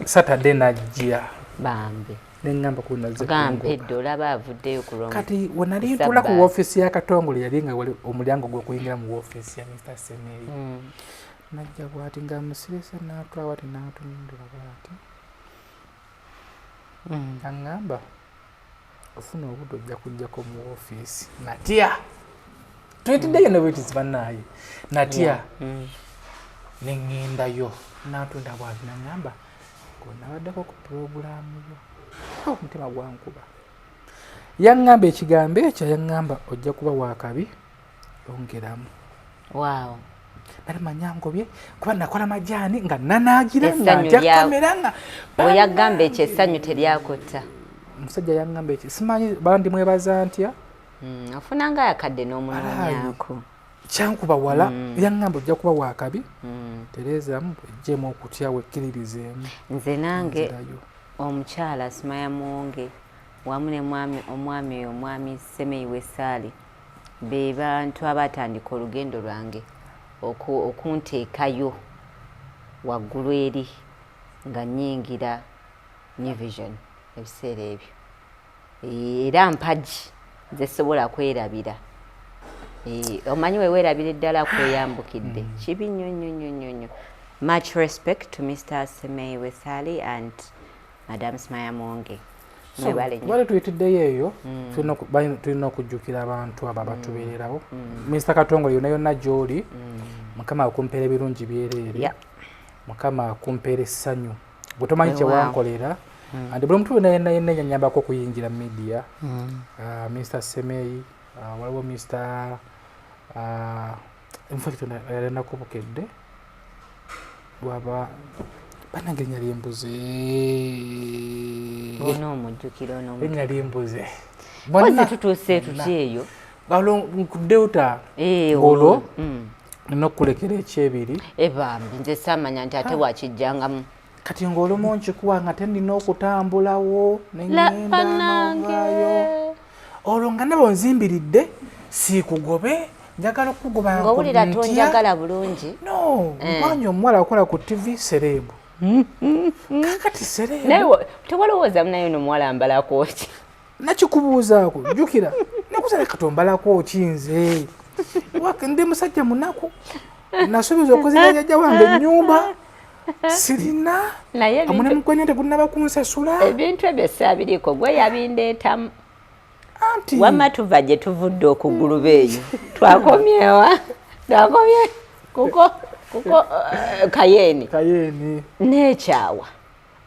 Saturday najja bambi nengamba kunaze gampe olaba avuddeyo kulonga kati wenali ntula ku office ya Katongole yali nga wali omulyango gw'okuyingira mu office ya Mr. Semeyi najja bwati nga musirese n'atwa wati n'atunindula bwati aŋŋamba ofuna obudde ojja kujjako mu office natya twetiddeyo ne bwetizi bannaaye natya neŋŋendayo n'atunda bwati naŋŋamba gonabaddeko ku puroguramu yo omutima gwankuba yaŋŋamba ekigambo ekyo yaŋŋamba ojja kuba wakabi yongeramu bali manyangobye kuba nakola majaani nga nanaagira nga nja kamera nga oyagamba ekyo essanyu teryakotta omusajja yaŋŋamba ekyo simanyi bandi mwebaza ntya ofunanga yakadde n'omunoonyaako kyankuba wala yaŋŋamba ojja kuba wakabi tereezamu ejjeemu okutya wekkiririzeemu nze nange omukyala Simaya Muwonge wamu ne omwami oyo omwami Semeyi Wesaali be bantu abatandika olugendo lwange okunteekayo waggulu eri nga nnyingira New Vision ebiseera ebyo era mpagi nze sobola kwerabira omanyi weweerabira eddala kweyambukidde kibi nnyo. Much respect to Mr. Semeyi Wesaali and Madam Simaya Muwonge. Wale tuyitiddeyo eyo tulina okujjukira abantu abo abatubeererawo Mr. Katongole yonna yonna gy'oli Mukama akumpeera ebirungi byereere Mukama akumpeera essanyu bwe tomanyi kye wankolera andi buli muntu yenna ennyambako okuyingira media Mr. Semeyi waliwo Mr. infact yalenakubukedde bwaba banange erinnya ly'embuzi onoomujjukira erinnya ly'embuzi bonna tutuuse tuti eyo Delta ngolo nina okukulekera ekyebiri bambi nze saamanya nti ate wakijjangamu kati ng'olumu nkikuwa nga tendina okutambulawo neŋŋenda n'ovaayo olwo nga nabo nzimbiridde siikugobe njagala okugoba ng'owulira tonjagala bulungi no mpanya omuwala akola ku TV serebu kakati serebu naye tewalowooza munayo nomuwala ambalako ki nakikubuuzaako jjukira nakusala katombalako ki nze ndi musajja munaku nasuubiza okozesa jjajja wange ennyumba sirina amune mukwenya tegunnaba kunsasula ebintu ebyo saabiriko gwe yabindeetamu wamma tuva gye tuvudde okuguluba eyo twakomyewa kuko kayeeni n'ekyawa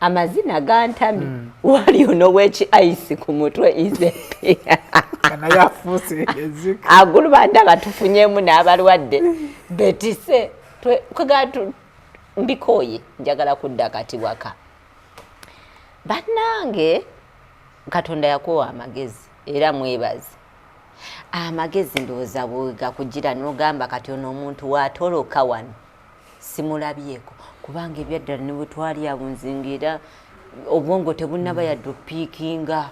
amazina gantami waliyo n'oweki ice ku mutwe izepe aguluba ndaba tufunyemu n'abalwadde betise mbikooye njagala kudda kati waka bannange Katonda yakuwa amagezi era mwebaze amagezi ndowooza bwegakugira n'ogamba kati ono omuntu waatoloka wano simulabyeko kubanga ebyaddala ne bwe twali abunzingira obwongo tebunnaba yadde opiikinga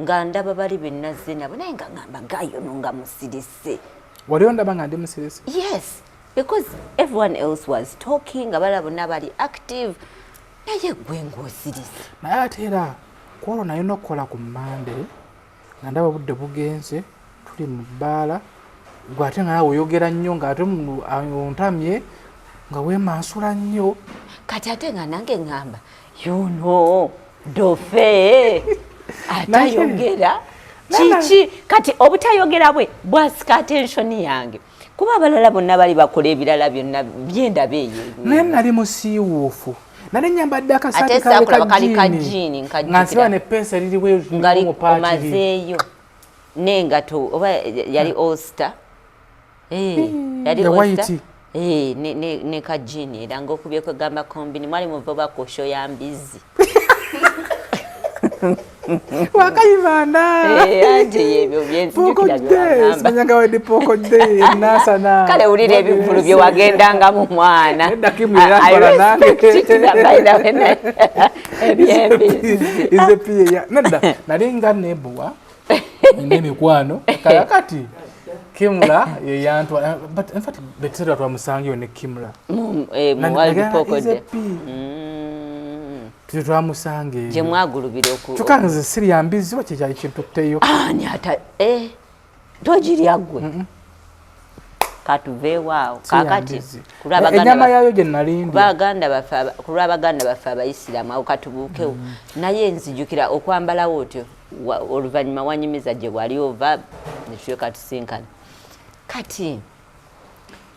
nga ndaba bali bennaze nabo naye nga ngamba gayono nga musirise wali ondaba nga ndi musirise yes because everyone else was talking abala bonna bali active naye gwe ng'osirise naye ate era kwolwo naye nokukola ku Monday nga ndaba budde bugenze tuli mu bbaala gwe ate nga nawe oyogera nnyo ng'ate ontamye nga weemansula nnyo kati ate nga nange ngamba yuno dofe atayogera Chichi kati obutayogera bwasika attention yange. Kuba abalala bonna bali bakola ebirala byonna byenda beeyo. Naye nali musiiwuufu. Nali nyambadde akasaati kali ka jeani nkajjira ne pensa liriwe ngali omazeeyo n'engato oba yali Ulster yali Ulster ne ka jeani era ng'okubye kwegamba kombini mwali muva bakosho ya mbizi wakayibanda ate yebyo byenzijukira by'agamba simanyanga wedi poko de nasana kale ulire ebivulu bye wagendanga mu mwana nedda nalinga nebuwa n'emikwano kakati Kimula yeyantwa but in fact betera twamusangiyo ne Kimula twamusange je mwagulubire oku tukanze siri yambizi wache cyali kintu teyo ni ata tojiri agwe katuve wao kakati enyama yayo je nalindi kulabaganda bafa abayisilamu au katubukewo naye nzijukira okwambala wotyo oluvanyuma wanyimiza je wali ova nishwe katusinkana kati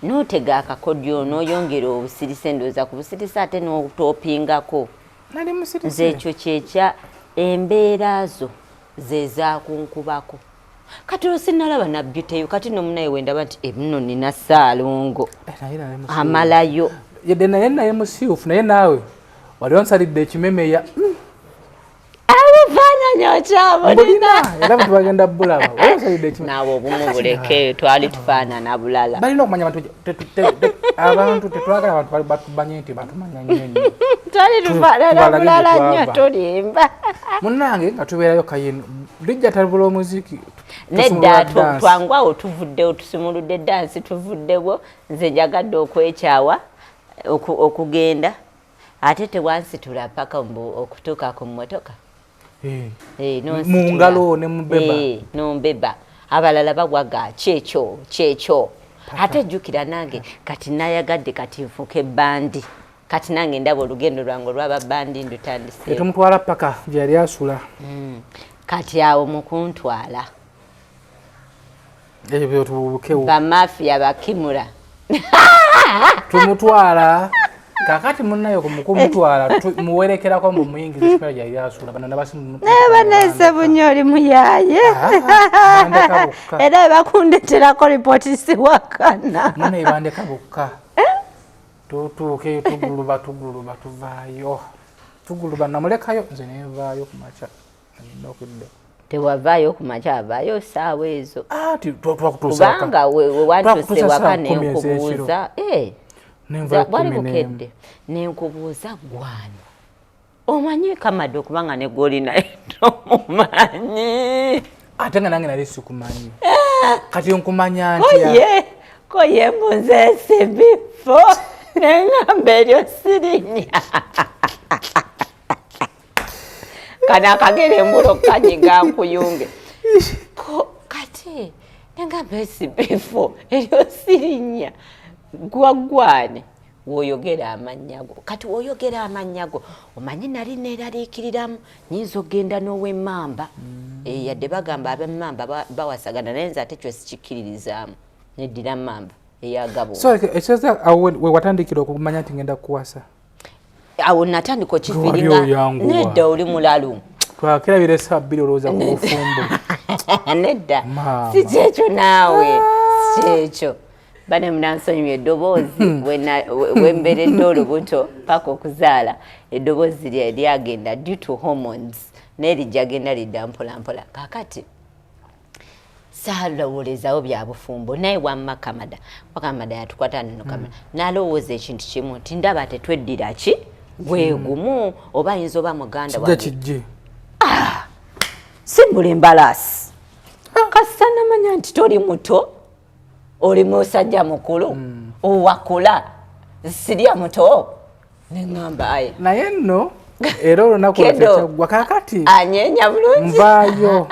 notega akakodyo noyongera obusirise ndoza ku busirisa ate n'otopingako nali musirise zekyo kyekya embeera zo zeza kunkubako kati osinalaba nabjuteyo kati nomunaye wendaba nti ebino nina Salongo amalayo yedde naye musiufu naye naawe wali onsalidde ekimemeya abufaananya okyabo nina era tubagenda bulaba onsalidde ekimemeya naawe obumu buleke twali tufaanana bulala balina okumanya abantu tetwagala abantu batubanye nti batumanya nnyo twali tufaanana bulala nnyo tulimba munnange nga tubeerayo kayino lijja talibula omuziki nedda twangwawo tuvuddewo tusumuludde dansi tuvuddewo nze njagadde okwekyawa okugenda ate tewansitula paka okutuuka ku mmotoka mu ngalo ne mubeba nombeba abalala bagwaga kyekyo ate jjukira nange kati nayagadde kati nfuuke bandi kati nange ndaba olugendo lwange olwaba bandi ndutandise tumutwala paka gyali asula kati awo mukuntwala ebyo tubukewo bamafiya bakimula tumutwala kakati munnayo kumutwala muwerekerako mu muyingiza ekimera gyali asula banese bunyoli muyaye era bakundeterako ripooti siwakana munaye bandeka bukka tutuukeyo tuguluba tuvaayo tuguluba namulekayo nze nevaayo kumaca okudde tewavaayo kumaca avaayo saawa ezo kubanga wewantuse waka nenkubuuza wali bukedde nenkubuuza gwani omanyi Kamado kubanga ne gwoli naye tomumanyi ate nga nange nali sikumanyi kati nkumanya ntya koye mbuze SB4 nengamba eryo sirinya kana akagere embulo kanyiga nkuyunge kati nengamba SB4 eryo sirinya gwagwane woyogera amanyago kati woyogera amanyago omanyi nali neraliikiriramu nyinza ogenda n'owemmamba yadde bagamba abemmamba bawasagana naye nze ate kyo sikikkiririzaamu neddira mamba eyagabo so ekyoza awo we watandikira okumanya nti ngenda kuwasa awo natandika okifiringa nedda oli mulalu twakirabira esabbiri olowooza ku bufumbo nedda si kyekyo naawe kyekyo bane munansonyiwa eddoboozi wemberedde olubuto paka okuzaala eddoboozi lyagenda due to hormones naye lijjagenda lidda mpolampola kakati saalowoolezawo bya bufumbo naye wamma Kamada yatukwata nno Kamada nalowooza ekintu kimu nti ndaba tetweddira ki gwegumu oba ayinza oba muganda wange simbula embalaasi kasita namanya nti toli muto oli musajja mukulu owakula sirya muto neŋŋamba aye naye nno era olunaku lwakyagwa kakati anyenya bulungi nvaayo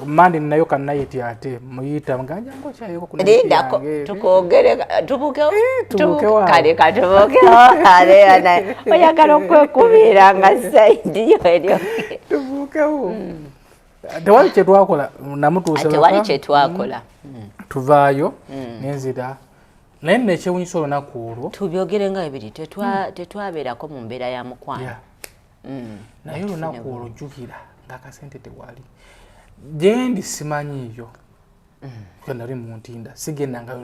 mandi nayo kanayiti ate muyita ngajangu kyayoko lindako tukogere tubukewo kale katubukewo oyagala okwekubira nga saidi yo eryo tubukewo tewali kye twakola namutuuse tewali kye twakola tuvaayo nenzira naye nekyewunyisa olunaku olwo tubyogere nga ebiri tetwabeerako mu mbeera ya mukwano naye olunaku olwo jjukira ng'akasente tewali gyendi simanyiiyo nali mu ntinda sigendanga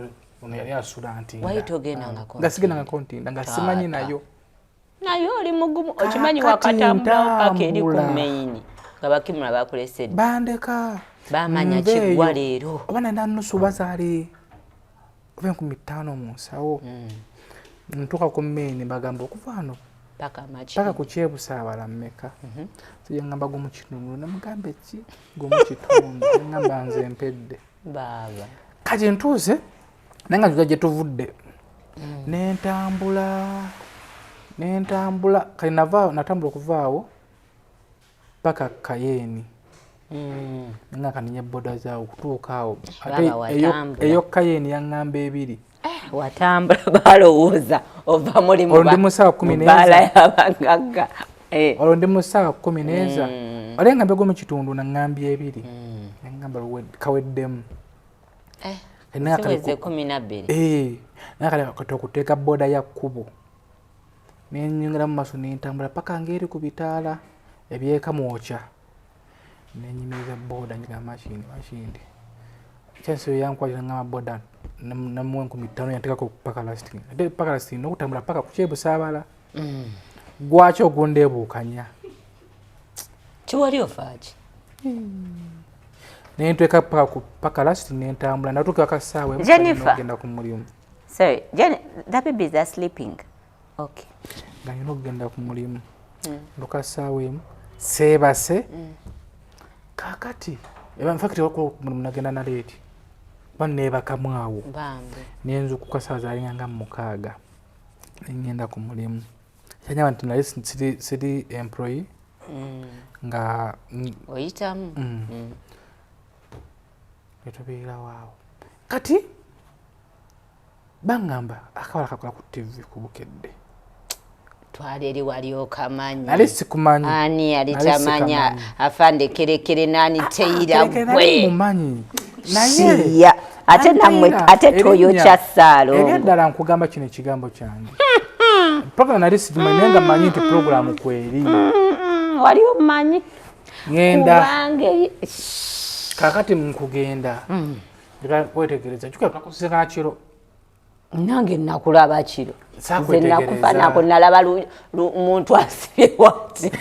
ono yali asula ntinda nga sigendangako ntinda nga simanyi nayo oli mugumu okimanyi wakatambula paka eri ku maini nga bakimula bakulesedde bandeka bamanya kiggwa leero oba nenda nusu bazaale oba 15 mu nsawo ntuuka ku maini bagamba okuva ano paka ku kyebusaabala mmeka sijja ngamba gumukitundu namugamba eki gumukitundu ngamba nze mpedde baba kati ntuuze naye nga ntuuza gye tuvudde nentambula kati natambula okuvaawo paka Kayeeni nga kaninya boda zaawo okutuuka awo ate eyo Kayeeni yaŋŋamba ebiri watambula balowooza ova muri olwo ndi mu ssaawa 10 baala y'abagagga olwo ndi mu ssaawa 10 n'eza oli nga mbego mu kitundu naŋŋambya ebiri naŋŋamba kaweddemu siweze 12 naye kati okuteeka boda ya kkubo nenyongera mu maaso nentambula paka ng'eri ku bitaala ebyeka mwokya nenyimiriza boda njiga mashini kyansi yankwatira ngama boda namuwe 15 yantekako paka lasting ate paka lasting nokutambula paka ku kyebusaabala gwaki ogundeebuukanya kiwali ofaaki nentweka paka lasting nentambula natuuka akasaawa ogenda ku mulimu. Sorry, the babies are sleeping. Okay. Nga nyina okugenda ku mulimu lukasaawa emu seebase kakati infacti mulimu nagenda na leeti banneebakamu awo nenzukuka saa zaalinga nga 6 nengenda ku mulimu kyanyamba nti naye siri employee nga oyitamu etubeerawo awo kati bangamba akawala kakola ku TV kubukedde twaleri wali okamanyi nali sikumanyi ani yali tamanya afande kerekere nani teira bwe mumanyi naye ate namwe ate toyo kya Salongo eddala nkugamba kino ekigambo kyange program nali simanyi nga manyi nti program kweri wali omanyi ngenda kakati nkugenda kwetegereza kyuka kakuseka kiro nange nakulaba kiro nze nakufa nako nalaba muntu asibye wati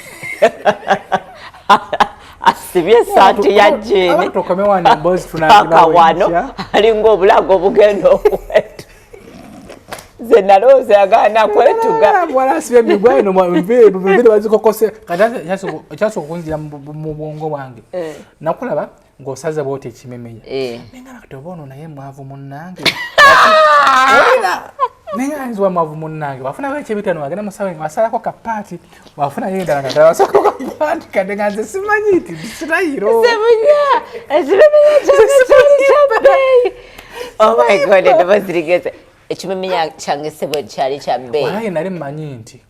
asibye saati ya jeni paka wano alinga obulago obugenda okwetu nze nalowooza yagana kwetuga wala asibye migwaino mubiri wazikokose kyasooka okunzira mu bwongo bwange nakulaba ng'osaza bwoti ekimemeya nenga tobono naye mwavu munnange nenga nziwa mwavu munnange wafuna wekyebitano wagenda musawe wasalako kapaati wafuna yendala wasako kapaati kade nga nze simanyi nti disirayiro ekimemeya kyange oh my god ndibazirigeze ekimemeya kyange sebo kyali kya bbeeyi walaye nali mmanyi nti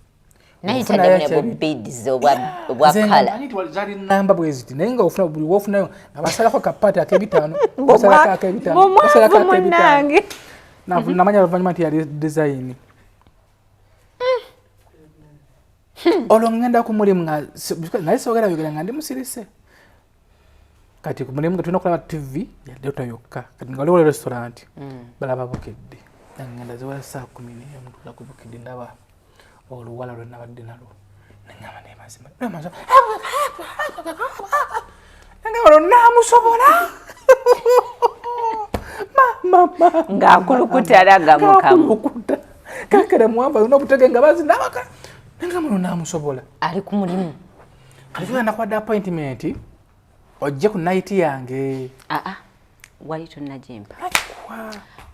naye kyadde mu beads obwa kala zali namba bweziti naye nga ofuna buli wofunayo nga basalako kapaati ak'ebitano basalako ak'ebitano basalako ak'ebitano namanya oluvannyuma nti yali design olwo ngenda ku mulimu naye soogera yogera nga ndi musirise kati ku mulimu nga tulina okulaba TV yadde otayokka kati nga waliwo restaurant balaba bukedde ngenda ziwala saa 11 tula ku bukedde ndaba oluwala lwe nabadde nalwo nengamba nemazima nengamba lwo namusobola ng'akulukuta alaga mukamu kakere muwamba alina obutege nga bazinabaka nengamba lwo namusobola ali ku mulimu kati nakwadde appointment ojje ku night yange wali tonnagimpa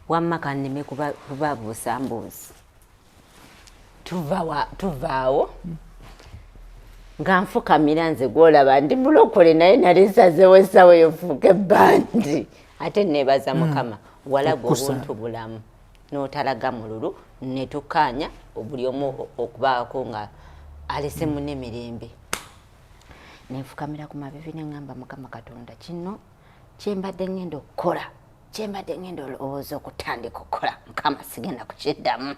wamma kanneme kuba busambuuzi tuvaawo nga nfukamira nze gwolaba ndi mulokole naye nali nsazeewo essaawa yofuuka ebbandi ate neebaza mukama walaga obuntu bulamu n'otalaga mululu ne tukkaanya buli omu okubaako nga alese munne mirembe nenfukamira ku mavivi ne ngamba Mukama Katonda kino kyembadde ngenda okukola kyembadde ngenda olowooza okutandika okukola Mukama sigenda kukiddamu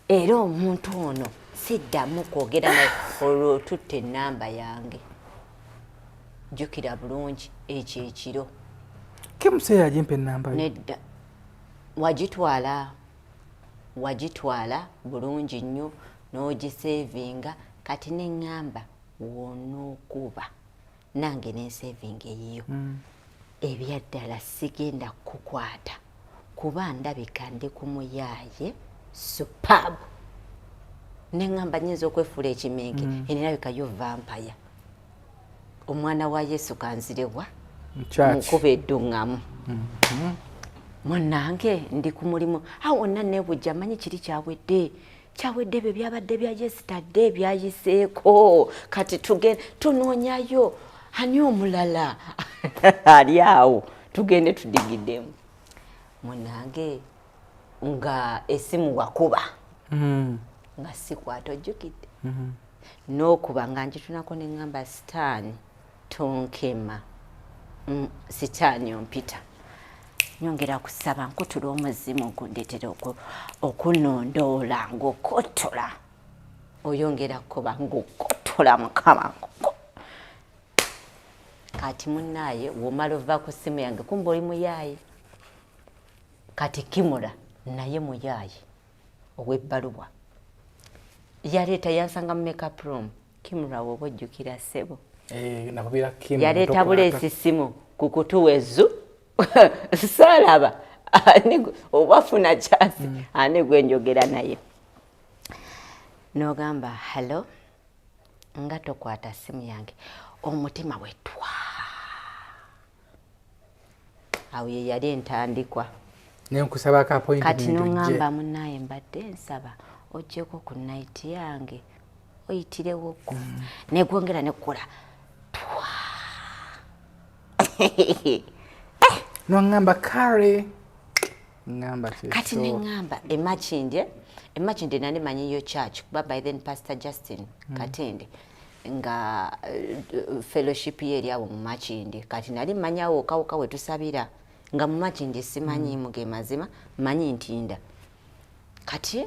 era omuntu ono siddamu kwogera naye olwo tutte ennamba yange jjukira bulungi ekyo ekiro kimuseera agimpa ennamba nedda wagitwala bulungi nnyo n'ogiseevinga kati neŋŋamba wonookuba nange nenseevinga eyiyo ebyaddala sigenda kukwata kuba ndabika ndi ku muyaaye superb neŋŋamba nyinza okwefuula ekimenke enirabika yo vampire omwana wa Yesu kanzirewa mukuba edduŋŋamu munnange ndi ku mulimu wonna neebujja manyi kiri kyawedde ebyo byabadde bya yesterday byayiseeko kati tunoonyayo ani omulala ali awo tugende tudigiddemu munnange nga esimu wakuba nga sikwata ojjukidde n'okuba nga njitunako neŋŋamba sitaani tonkema sitaani ompita nyongera kusaba nkutula omuzimu nkundeetera okunondoola ng'okotola oyongera kuba ng'okotola Mukama kati munnaaye womala ova ku ssimu yange kumba oli muyaaye kati kimula naye muyaaye ow'ebbaluwa yaleeta yansanga mu makeup room kimula woba ojjukira ssebo yaleeta buleesi ssimu ku kutuwezu salaba obafuna kyasi ani gwenjogera naye n'ogamba hello nga tokwata ssimu yange omutima wetwa awo ye yali entandikwa nenkusabako appointment kati n'oŋŋamba munnaaye mbadde nsaba ojjeko ku night yange oyitirewoko negwongera nekkola noŋŋamba kare ŋŋamba kati neŋŋamba emakinde nali manyiyo church kuba by then Pastor Justin Katende nga fellowship ye eri awo mu Makinde kati nali manyawo kawuka we tusabira nga mu Makinde simanyi muge mazima manyi ntinda kati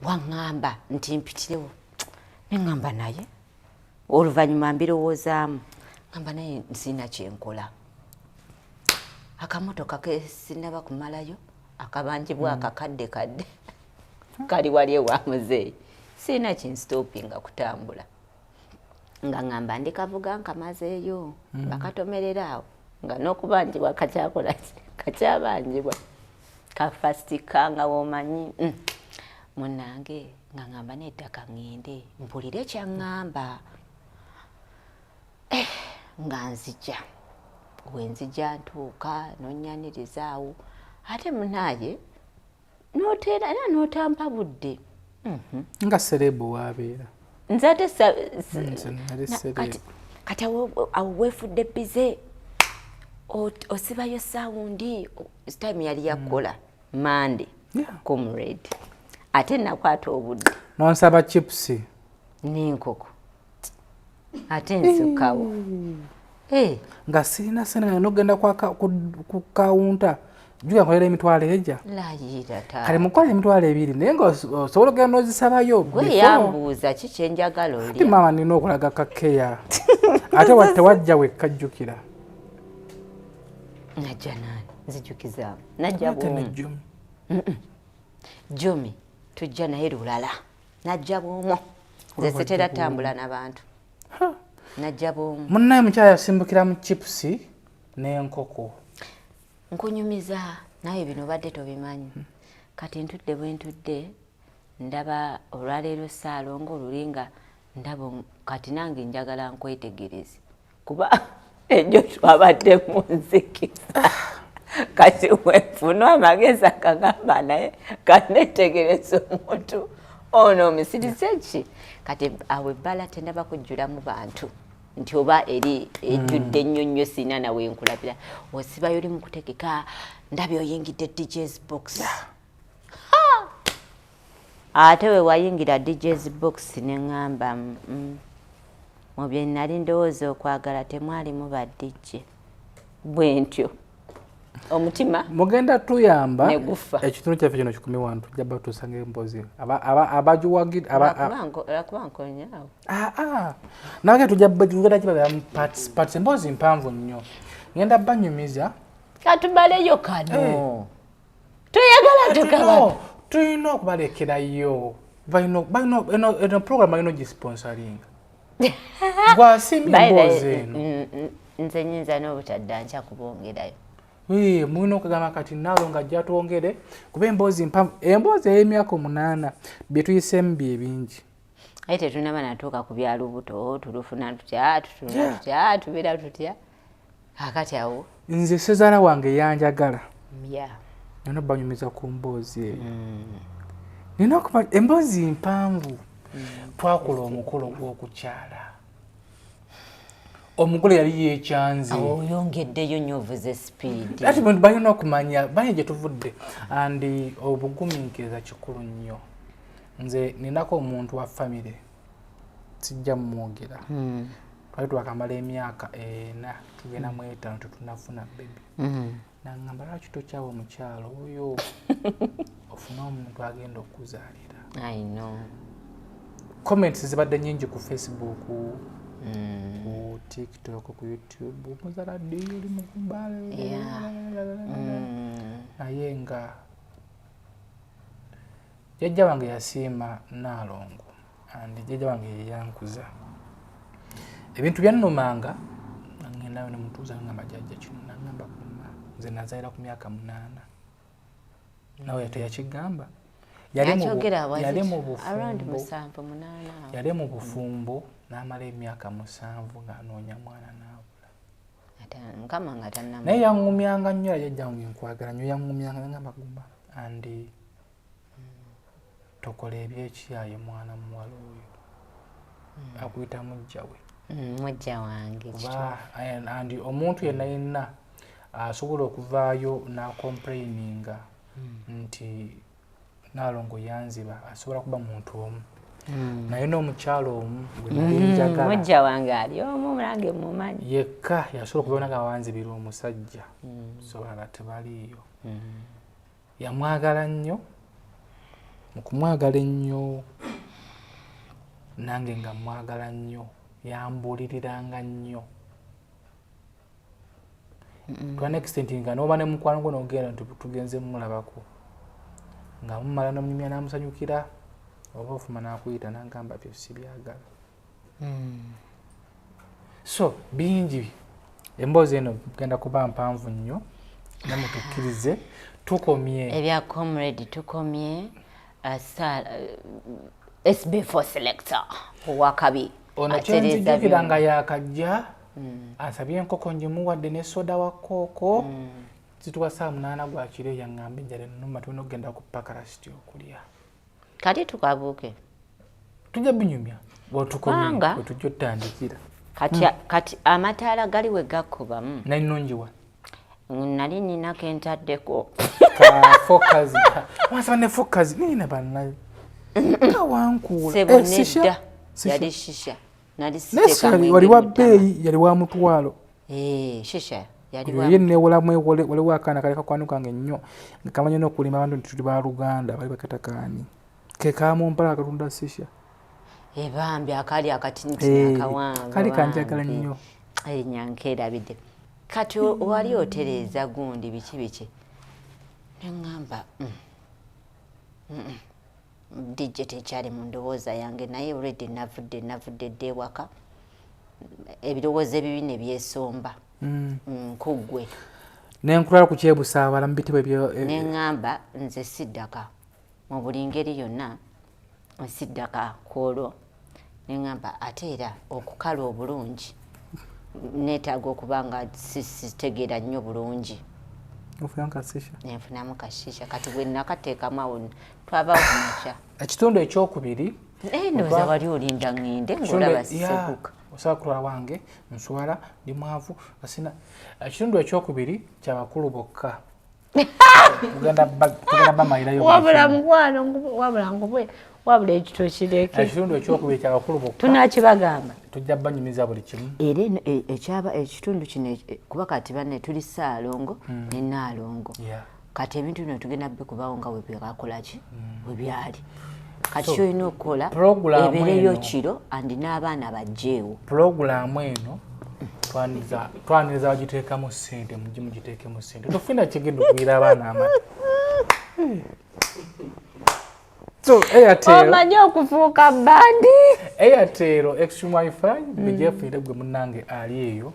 waŋŋamba nti mpitirewo neŋŋamba naye oluvannyuma mbirowoozaamu ŋŋamba naye nsina kyenkola akamotoka ke sinaba kumalayo akabanjibwa akakadde kali wali ewa muzeeyi sina kinstopinga kutambula nga ŋŋamba ndi kavuga nkamazeeyo bakatomerera awo nga n'okubanjibwa kacyakola kacyabanjibwa kafastika nga womanyi munnange nga ŋŋamba n'eddaka ŋŋende mpulire kyaŋŋamba nga nzija wenzija ntuuka nonnyaniriza awo ate munaaye n'oteera era n'otampa budde nga serebu waabeera nze ate kati awo weefudde bize osibayo saawundi time yali yakola mande comrade ate nakwata obudde nonsaba chipusi n'enkoko ate nsukawo nga sirina sena nogenda ku kawunta juga nkolera emitwalo ejja kale mukola emitwalo 2 naye nga osobola okugenda n'ozisabayo gwe yambuuza kiki enjagala oli mama nina okulaga kakeya ate tewajja wekkajjukira najja nani nzijukizaamu najja bwomu Jumi tujja naye lulala najja bwomu nze sitera tambula n'abantu najja bwomu munnaye mukyala yasimbukira mu chipusi n'enkoko nkunyumiza naye bino badde tobimanyi kati ntudde bwe ntudde ndaba olwaleero Salongo olulinga ndaba kati nange njagala nkwetegereze kuba ejo twabadde mu nzikiza kati wefuna amagezi akagamba naye kanetegereza omuntu ono omusirize ki kati awo ebbala tendaba kujjulamu bantu nti oba eri ejjudde nnyo nnyo sina nawe nkulabira osibayo oli mu kutegeka ndabye oyingidde DJ's box ate we wayingira DJ's box ne ŋŋamba mu bye nali ndowooza okwagala temwalimu badijje bwentyo omutima mugenda tuyamba negufa ekitundu kyaffe kino kikumi wantu tujja batuusanga emboozi abagiwagire kuba nkonyaawo nawe tugenda kibabeera parts emboozi mpanvu nnyo ngenda banyumiza katubaleyo kano tuyagala tukaba tulina okubalekerayo eno program alina ogisponsoringa gwasimbye emboozi eno nze nyinza n'obutadda nkya kubongerayo mulina okugamba kati Nalongo ajja twongere kuba emboozi mpanvu emboozi ey'emyaka 8 bye tuyiseemu bye bingi aye tetunaba natuuka ku bya lubuto tulufuna tutya tutuna tutya tubeera tutya akati awo nze sezaala wange yanjagala ya nina banyumiza ku mboozi eyo nina okuba emboozi mpanvu twakola omukolo gw'okukyala omugole yali yekyanze oyongeddeyo nnyo ovuze speed ati bantu balina okumanya bali gye tuvudde andi obugumiikiriza kikulu nnyo nze ninako omuntu wa famire sijja mmwogera twali twakamala emyaka 4 tugenda mu 5 tetunafuna bebi nangamba lwaki tokyawa omukyalo oyo ofuna omuntu agenda okuzaalira I know comments zibadde nyingi ku Facebook ku TikTok ku YouTube muzala ddiyo oli mukumbale naye nga jjajja wange yasiima Nalongo andi jjajja wange yeyankuza ebintu byannumanga ngenda ne mutuuza ngamba jjajja kino nangamba kuma nze nazaira ku myaka 8 nawe teyakigamba yali mu bufumbo n'amala emyaka 7 ng'anoonya mwana naabula naye yaŋŋumyanga nnyo jjajja wange nkwagala nnyo yaŋŋumyanga ngamba gumba andi tokola ebyekyaye mwana muwala oyo akuyita mujja we mujja wange andi omuntu yenna asobola okuvaayo n'akomplaininga nti Nalongo yanziba asobola kuba muntu omu naye n'omukyalo omu gwe nalinjagala mujja wange ali omu mulange mumanyi yekka yasobola okubeera nga wanzibira omusajja so balala tebaliiyo yamwagala nnyo mu kumwagala ennyo nange nga mwagala nnyo yambuuliriranga nnyo to an extent nga n'oba ne mukwano gwo n'ogenda nti tugenze mulabako nga mumala n'omunyumya n'amusanyukira oba ofuma n'akuyita n'agamba byo si byagala so bingi emboozi eno genda kuba mpanvu nnyo namutukkirize tukomye ebya comrade tukomye SB4 Selector owakabi ono kyenzijukira nga yakajja asabye enkoko njemuwadde ne soda wa kooko zituwa saa 8 gwakiro yaŋŋamba enjala ennuma tulina okugenda ku pakarasiti okulya kati tukabuuke tujja binyumya bwetukomye bwetujja otandikira kati amataala gali we gakkubamu nalinonjiwa nali ninako entaddeko fokazi wasaba ne fokazi nina bannayo kawankula sebonedda yali shisha waliwa bbeeyi yali wa mutwalo shisha ye newolamu waliwo akaana kali kakwanukange nnyo nga kamanyi n'okulima abantu nti tuli ba Luganda bali bakatakaani ke kamumpala akatunda shisha ebambi akali akatinitini akawanvu kali kanjagala nnyo nyankeerabidde kati wali otereeza gundi biki neŋŋamba dijje tekyali mu ndowooza yange naye already navudde dde ewaka ebirowoozo ebibi ne byesomba kuggwe nenkutwala ku kyebusaabala mu bitibwa neŋŋamba nze siddaka mu buli ngeri yonna siddaka kwolwo neŋŋamba ate era okukala obulungi neetaaga okuba nga sitegeera nnyo bulungi nenfunamu kashisha kati bwe nakateekamu awo twavaawo kumakya ekitundu ekyokubiri ndowooza wali olinda ŋŋende ng'olaba sseguka osobola kulwala wange nswala ndi mwavu asina ekitundu ekyokubiri kyabakulu bokka tugenda bamalirayo wabula mukwano wabula ngubwe wabula ekito kireke ekitundu ekyokubiri kyabakulu bokka tunakibagamba tujja banyumiza buli kimu era ekyaba ekitundu kino kuba kati banne tuli Salongo ne Nalongo kati ebintu bino tugenda bikubawo nga webyakakolaki webyali kati kyoyina okukola ebeereyo kiro andi n'abaana bajjeewo pulogulaamu eno twaniriza bagiteekamu ssente mugiteekemu ssente tofuna kigenda okuyira abaana amata so omanyi okufuuka bandi Airtel Extreme Wi-Fi bijefunire gwe munnange ali eyo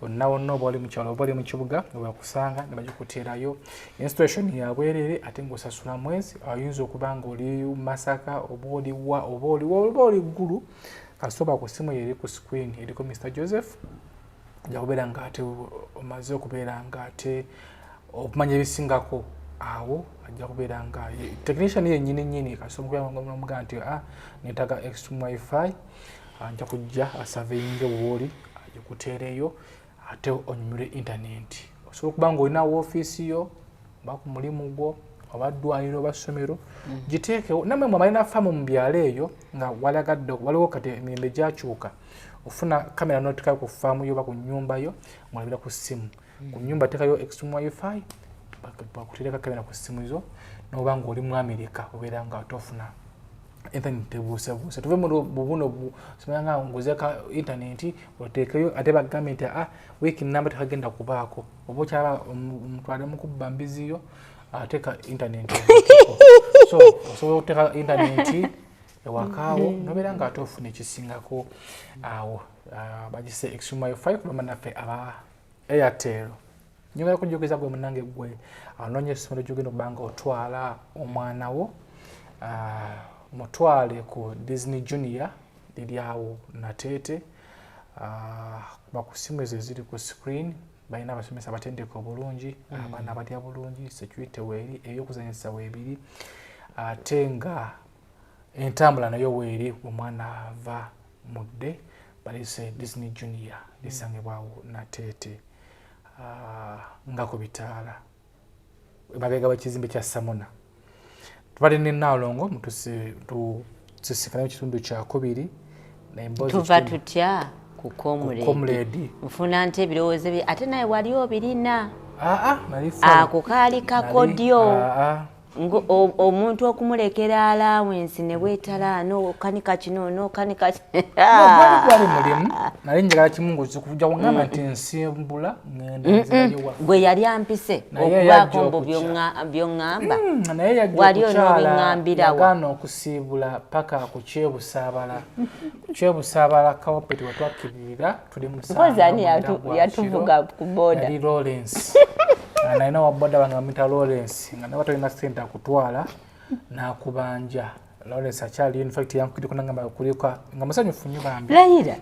onna wonna oba oli mu kyalo oba oli mu kibuga webakusanga ne bagikuteerayo installation ya bwerere ate ng'osasula mwezi ayinza okuba nga oli Masaka oba oliwa oba oli ggulu kasoba ku simu eri ku screen eriko Mr. Joseph jakubeera nga ate omaze okubeera nga ate okumanya ebisingako awo ajja kubeera nga technician yennyini kasomuga nti netaga Extreme Wi-Fi anja kujja asaveyinge bwoli agikuteereyo ate onyumire internet osobola okuba nga olina woofiisi yo oba ku mulimu gwo oba ddwaliro oba ssomero giteekewo nammwe mwamalina faamu mu byalo eyo nga walagadde waliwo kati emirembe gyakyuka ofuna kamera notika ku faamu yo oba ku nnyumba yo mwalabira ku ssimu ku nnyumba teekayo Extreme Wi-Fi bakuteereka kamera ku ssimu zo n'oba nga oli mu Amerika obeera nga tofuna internet tebuusebuuse tuve mu bubuno simanya nga nguzeeka internet oteekeyo ate bagambye nti wiiki namba tekagenda kubaako oba okyaba omutwale mu kubba mbiziyo ateeka internet so osobola okuteeka internet ewakaawo nobeera nga ate ofuna ekisingako awo bagise Extreme Wi-Fi kulamba naffe aba Airtel nyuma kujogeza gwe munange gwe anoonye essomero gyogenda okuba nga otwala omwana wo mutwale ku Disney Junior liri awo Nateete bakusimu ezo ziri ku screen balina abasomesa batendeka obulungi abaana batya bulungi security weeri ebyokuzanyisa weebiri ate nga entambula nayo weeri omwana ava mudde balise Disney Junior lisangibwawo Nateete nga ku bitaala mabega w'ekizimbe kya Samona tubadde ne Nalongo tusisikana ekitundu kyakubiri tuva tutya ku Comrade nfuna nti ebirowoozo bye ate naye wali obirina ako kaali kakodyo omuntu okumulekera allowance ne bwetala n'okanika kino n'okanika gwali mulimu nali njagala kimu ng'okikuja kugamba nti nsimbula gwe yali ampise okubaako mbu by'oŋŋamba wali onoobiŋŋambirawo yagaana okusiibula paka ku Kyebusaabala Kyebusaabala kawapeti wetwakkirira tuli musanani yatuvuga ku boda yali Lawrence nalina waboda bange bamuyita Lawrence nga naba talina ssente akutwala n'akubanja Lawrence akyali infact yankubiddeko nangamba kulika nga musanyufu nnyo bambi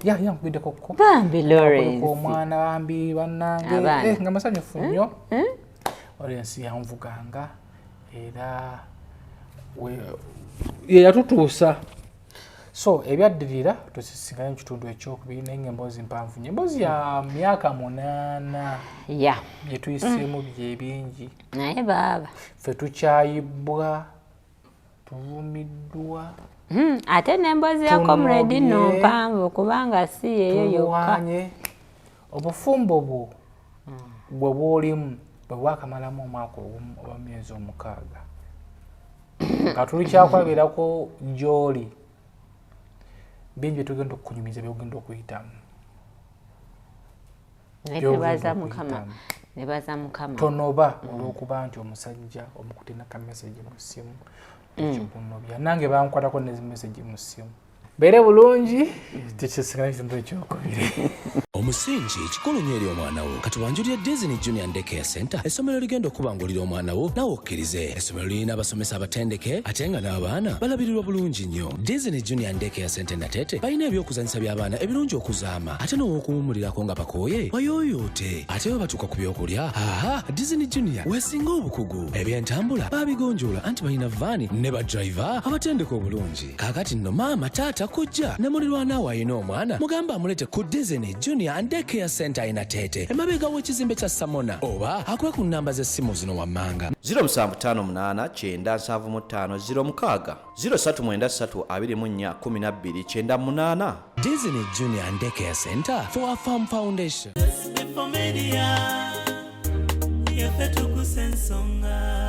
yankubiddeko ko bambi Lawrence omwana bambi bannange nga musanyufu nnyo Lawrence yanvuganga era yatutuusa so ebyaddirira tusisinkana mu kitundu ekyokubiri naye ng'emboozi mpanvu nnyo emboozi ya myaka 8 bye tuyiseemu bye bingi naye baaba ffe tukyayibwa tuvumiddwa ate n'emboozi ya Comrade nno mpanvu kubanga si yeyo yokka obufumbo bwo bwe bwolimu bwe bwakamalamu omwaka oba myezi 6 nga tuli kyakulabirako gy'oli bingi bye tugenda okunyumiza byogenda okuyitamu nebaza mukama tonoba olw'okuba nti omusajja omukutina ka message mu ssimu ekikunobya nange bankwatako ne message mu ssimu beere bulungi tekisikana ekitundu ekyokubiri omusingi kikulu nnyo eri omwana wo kati wanjulira Disney Junior Daycare Center essomero ligenda okubangulira omwana wo nawe okkirize essomero lirina abasomesa abatendeke ate nga n'abaana balabirirwa bulungi nnyo Disney Junior Daycare Center Nateete balina ebyokuzanyisa by'abaana ebirungi okuzaama ate n'okuwummulirako nga bakooye wayooyoote ate we batuuka ku byokulya Disney Junior weesinga obukugu ebyentambula baabigonjoola anti balina vaani ne badriver abatendeka obulungi kaakati nno maama taata kujja ne mulirwana we ayina omwana mugamba amulete ku Disney Junior Junior and Daycare Center inatete emabega w'ekizimbe kya Samona oba akwe ku nnamba z'essimu zino wammanga 0758 0793241298. Disney Junior and Daycare Center for a Farm Foundation. SB4 Media, Tuggussa Enssonga.